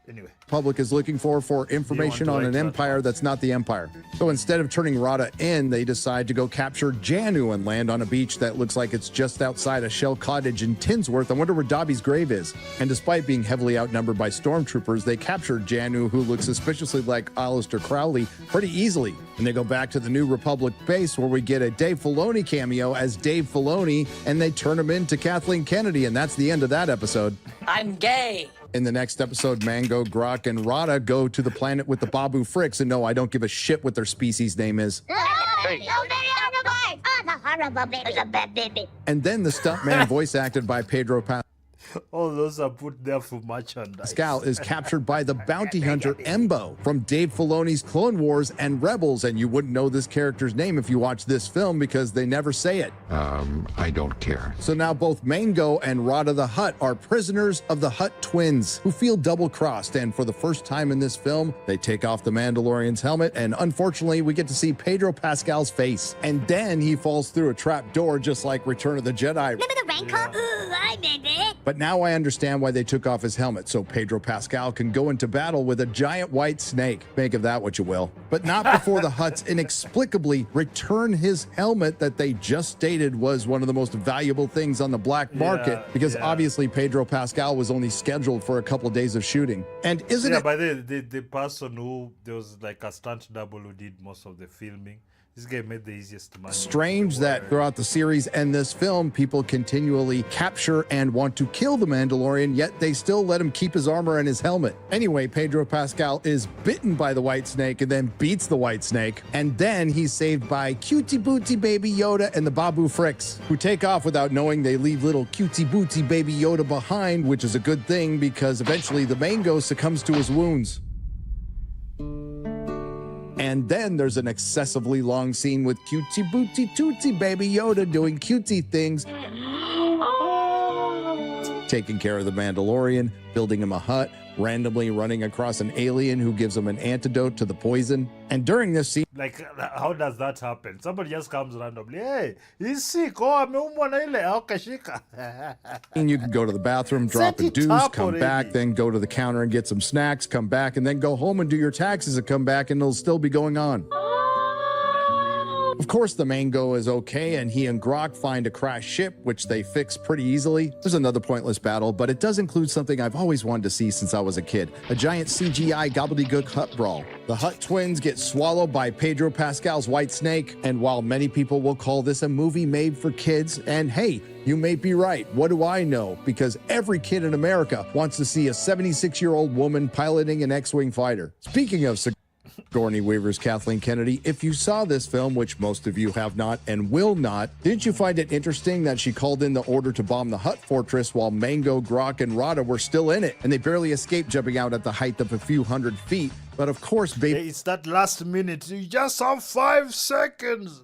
anyway. Public is looking for information on an empire that's not the empire. So instead of turning Rada in, they decide to go capture Janu and land on a beach that looks like it's just outside a shell cottage in Tinsworth. I wonder where Dobby's grave is. And despite being heavily outnumbered by stormtroopers, they captured Janu, who looks suspiciously like Aleister Crowley, pretty easily. And they go back to the New Republic base, where we get a Dave Filoni cameo as Dave Filoni, and they turn him into Kathleen Kennedy, and that's the end of that episode. I'm gay. In the next episode, Mango, Grok, and Rada go to the planet with the Babu Fricks, and no, I don't give a shit what their species name is. Hey. Oh, the horrible baby. A bad baby. And then the stuntman, voice acted by Pedro Pascal, All those are put there for merchandise. Pascal is captured by the bounty hunter Embo from Dave Filoni's Clone Wars and Rebels, and you wouldn't know this character's name if you watched this film because they never say it. I don't care. So now both Mango and Rada the Hutt are prisoners of the Hutt twins who feel double-crossed, and for the first time in this film, they take off the Mandalorian's helmet, and unfortunately, we get to see Pedro Pascal's face. And then he falls through a trap door just like Return of the Jedi. Remember the Bangkok? Ooh, I remember it. But now I understand why they took off his helmet, so Pedro Pascal can go into battle with a giant white snake. Make of that what you will. But not before the Hutts inexplicably return his helmet that they just stated was one of the most valuable things on the black market, because obviously Pedro Pascal was only scheduled for a couple of days of shooting. And isn't it... but the person who, there was like a stunt double who did most of the filming. This guy made the easiest money. Strange that throughout the series and this film, people continually capture and want to kill the Mandalorian, yet they still let him keep his armor and his helmet. Anyway, Pedro Pascal is bitten by the white snake and then beats the white snake. And then he's saved by Cutie Booty Baby Yoda and the Babu Fricks, who take off without knowing they leave little Cutie Booty Baby Yoda behind, which is a good thing because eventually the Mango succumbs to his wounds. And then there's an excessively long scene with Cutie Booty Tootsie Baby Yoda doing cutie things, taking care of the Mandalorian, building him a hut, randomly running across an alien who gives him an antidote to the poison. And during this scene, like, how does that happen? Somebody just comes randomly, hey, he's sick, oh, ameumwa na ile, akashika. And you can go to the bathroom, drop a deuce, come back, then go to the counter and get some snacks, come back, and then go home and do your taxes and come back, and it'll still be going on. Of course, the Mango is okay, and he and Grok find a crashed ship, which they fix pretty easily. There's another pointless battle, but it does include something I've always wanted to see since I was a kid, a giant CGI gobbledygook Hutt brawl. The Hutt twins get swallowed by Pedro Pascal's white snake, and while many people will call this a movie made for kids, and hey, you may be right, what do I know? Because every kid in America wants to see a 76-year-old woman piloting an X-Wing fighter. Speaking of Sigourney Weaver's Kathleen Kennedy, if you saw this film, which most of you have not and will not, didn't you find it interesting that she called in the order to bomb the Hutt fortress while Mango, Grok, and Rada were still in it, and they barely escaped jumping out at the height of a few hundred feet? But of course, baby, it's that last minute, you just have 5 seconds.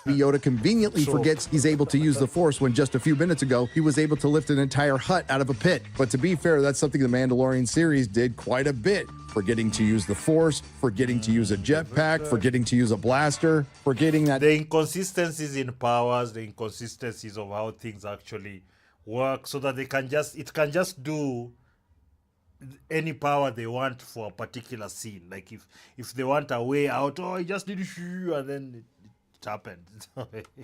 Yoda conveniently forgets he's able to use the Force when just a few minutes ago he was able to lift an entire hut out of a pit. But to be fair, that's something the Mandalorian series did quite a bit. Forgetting to use the Force, forgetting to use a jetpack, forgetting to use a blaster, forgetting that... The inconsistencies in powers, the inconsistencies of how things actually work, so that it can just do any power they want for a particular scene. Like if they want a way out, oh, you just need to shoot, and then it happened.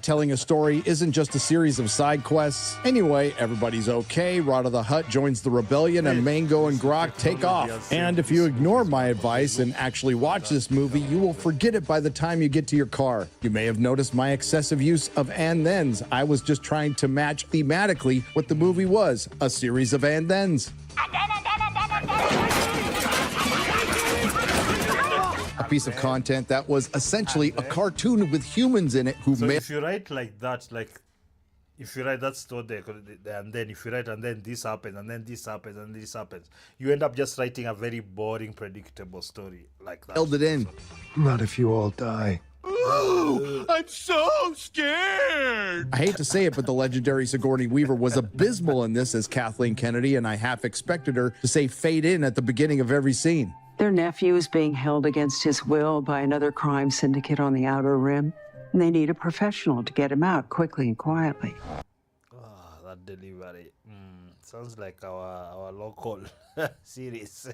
Telling a story isn't just a series of side quests. Anyway, everybody's okay. Rada the Hutt joins the rebellion, and Mango and Grok take off. And if you ignore my advice and actually watch this movie, you will forget it by the time you get to your car. You may have noticed my excessive use of and thens. I was just trying to match thematically what the movie was, a series of and thens. A piece of content that was essentially a cartoon with humans in it who So if you write like that, like if you write that story, and then if you write and then this happens, and then this happens, and this happens, you end up just writing a very boring, predictable story like that. held it in. Not if you all die. Ooh, I'm so scared. I hate to say it, but the legendary Sigourney Weaver was abysmal in this as Kathleen Kennedy, and I half expected her to say fade in at the beginning of every scene. Their nephew is being held against his will by another crime syndicate on the Outer Rim, and they need a professional to get him out quickly and quietly. Oh, that delivery. Sounds like our local series.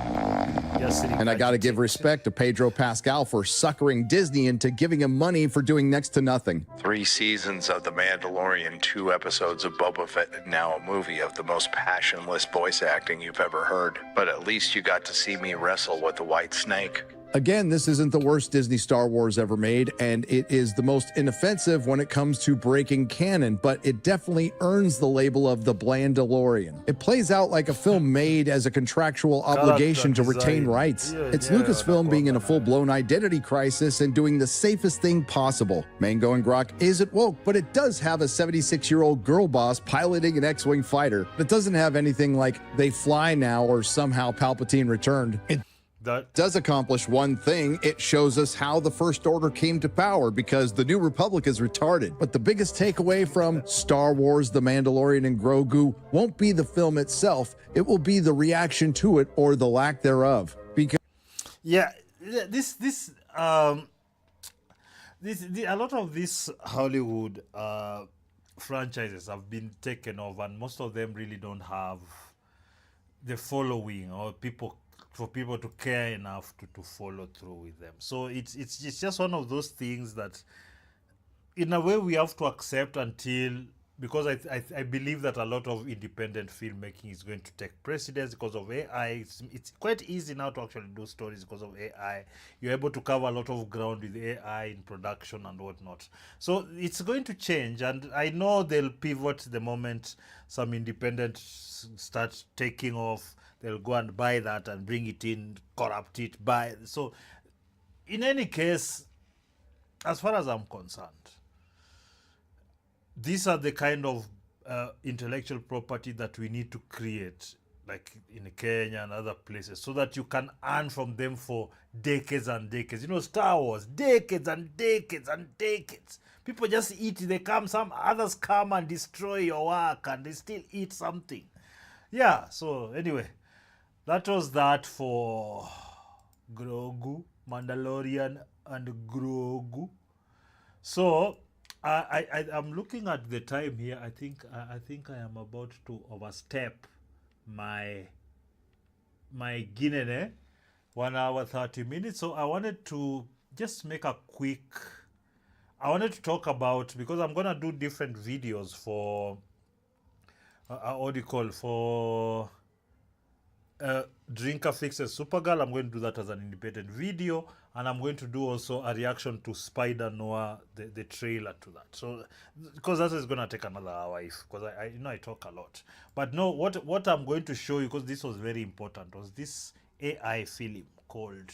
And I got to give respect to Pedro Pascal for suckering Disney into giving him money for doing next to nothing. 3 seasons of The Mandalorian, 2 episodes of Boba Fett, and now a movie of the most passionless voice acting you've ever heard. But at least you got to see me wrestle with the white snake. Again, this isn't the worst Disney Star Wars ever made, and it is the most inoffensive when it comes to breaking canon, but it definitely earns the label of the Blandalorian. It plays out like a film made as a contractual obligation to retain rights. It's Lucasfilm being in a full-blown identity crisis and doing the safest thing possible. Mango and Grok isn't woke, but it does have a 76-year-old girl boss piloting an X-Wing fighter. It doesn't have anything like they fly now or somehow Palpatine returned. It does accomplish one thing. It shows us how the First Order came to power, because the New Republic is retarded. But the biggest takeaway from Star Wars, The Mandalorian and Grogu won't be the film itself. It will be the reaction to it, or the lack thereof. Because a lot of this Hollywood franchises have been taken over, and most of them really don't have the following or for people to care enough to follow through with them. So it's just one of those things that in a way we have to accept until, because I believe that a lot of independent filmmaking is going to take precedence because of AI. It's quite easy now to actually do stories because of AI. You're able to cover a lot of ground with AI in production and whatnot. So it's going to change, and I know they'll pivot the moment some independents start taking off. They'll go and buy that and bring it in, corrupt it, buy. So in any case, as far as I'm concerned, these are the kind of intellectual property that we need to create, like in Kenya and other places, so that you can earn from them for decades and decades. You know, Star Wars, decades and decades and decades. People just eat, some others come and destroy your work, and they still eat something. Yeah, so anyway, that was that for Grogu, Mandalorian and Grogu. So I'm looking at the time here. I think I am about to overstep my Guinea, 1 hour 30 minutes. So I wanted to just make a quick. I wanted to talk about, because I'm gonna do different videos for what do you call, for Drinker Fixes Supergirl. I'm going to do that as an independent video, and I'm going to do also a reaction to Spider-Noir, the trailer to that. So because that is going to take another hour, because I talk a lot. But no, what I'm going to show you, because this was very important, was this AI film called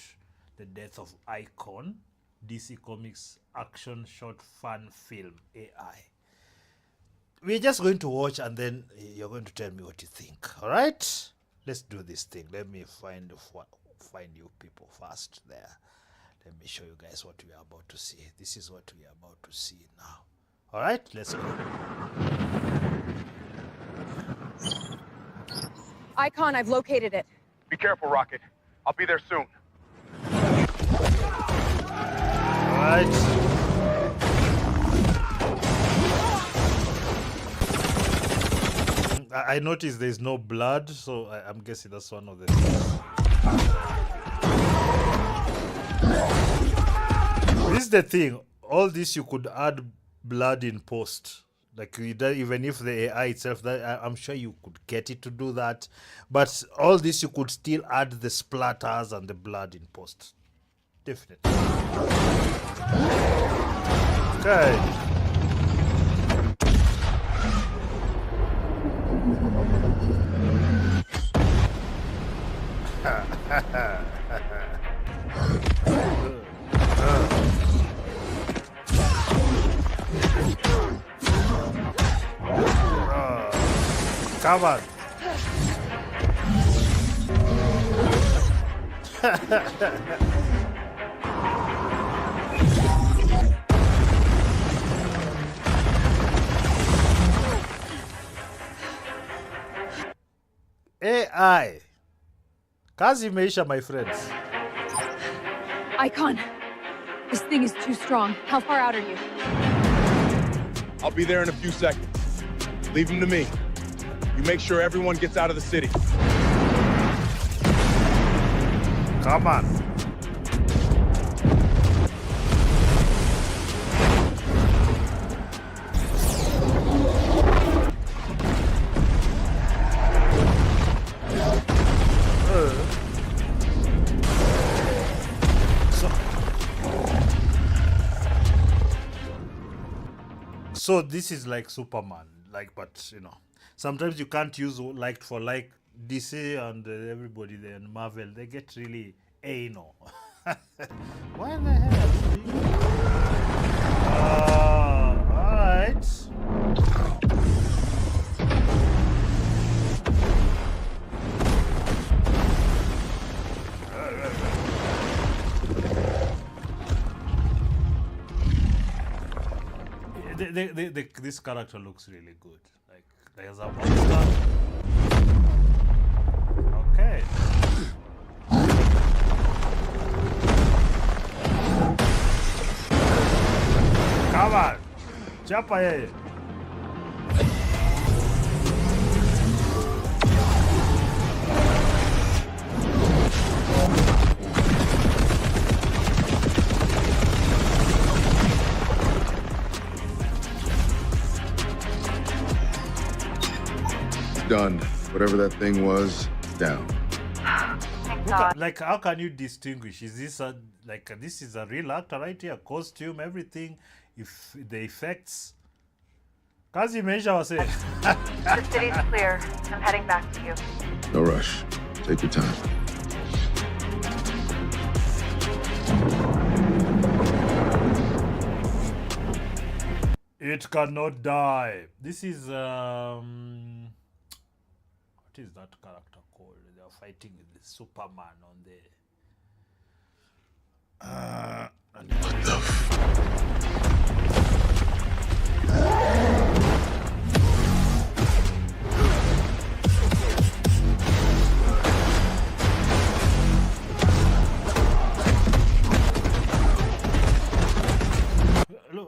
The Death of Icon, DC Comics action short fun film AI. We're just going to watch, and then you're going to tell me what you think. All right? Let's do this thing. Let me find you people first there. Let me show you guys what we are about to see. This is what we are about to see now. All right, let's go. Icon, I've located it. Be careful, Rocket. I'll be there soon. All right. I noticed there's no blood, so I'm guessing that's one of the things. This is the thing. All this you could add blood in post. Like even if the AI itself, I'm sure you could get it to do that. But all this you could still add the splatters and the blood in post. Definitely. Okay. Come on. AI. Kazi imeisha, my friends. Icon, this thing is too strong. How far out are you? I'll be there in a few seconds. Leave him to me. You make sure everyone gets out of the city. Come on. So this is like Superman, but you know, sometimes you can't use like for like DC and everybody there and Marvel. They get really anal. Why the hell? All right. This character looks really good. Like there's a monster. Okay. Come on, chapa yeye. done. Whatever that thing was, down. Like, how can you distinguish? Is this this is a real actor right here? Costume, everything, if the effects. Kazi Meisha was saying. The city's clear. I'm heading back to you. No rush. Take your time. It cannot die. This is what is that character called? They are fighting with the Superman on the. What the?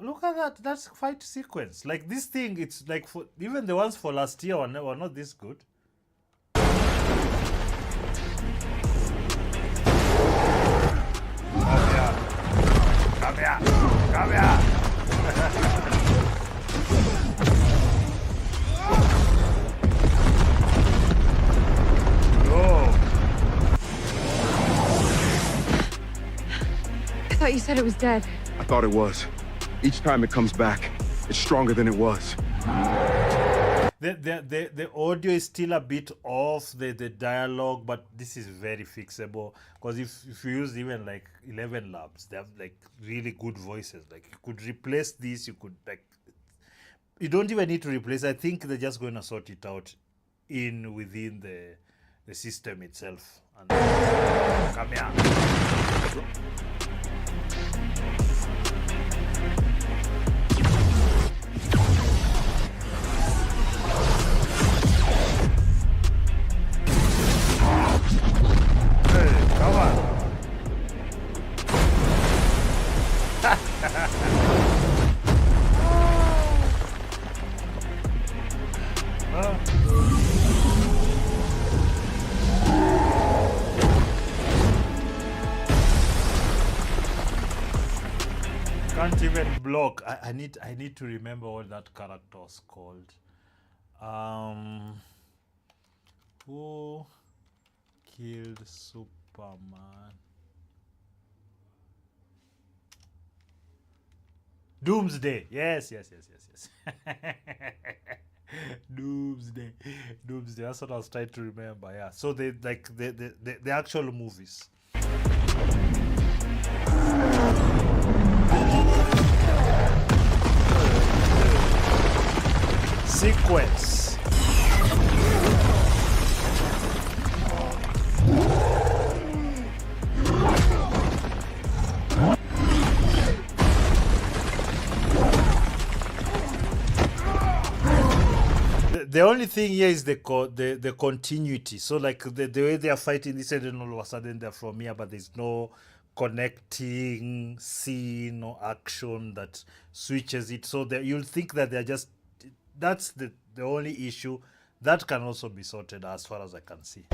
Look at that. That's fight sequence. Like this thing, it's like for even the ones for last year were not this good. Come here. Come here. I thought you said it was dead. I thought it was. Each time it comes back, it's stronger than it was. The audio is still a bit off, the dialogue, but this is very fixable. Because if you use even like 11 Labs, they have like really good voices. Like you could replace this, you could like, you don't even need to replace. I think they're just going to sort it out within the system itself. And come here. Come on. Can't even block. I need to remember what that character was called. Who killed Superman? Doomsday. Yes. Doomsday. That's what I was trying to remember. Yeah. So the actual movies. Sequence. The only thing here is the continuity. So like the way they are fighting this, and then all of a sudden they're from here, but there's no connecting scene or action that switches it. So you'll think that they're just, that's the only issue. That can also be sorted as far as I can see.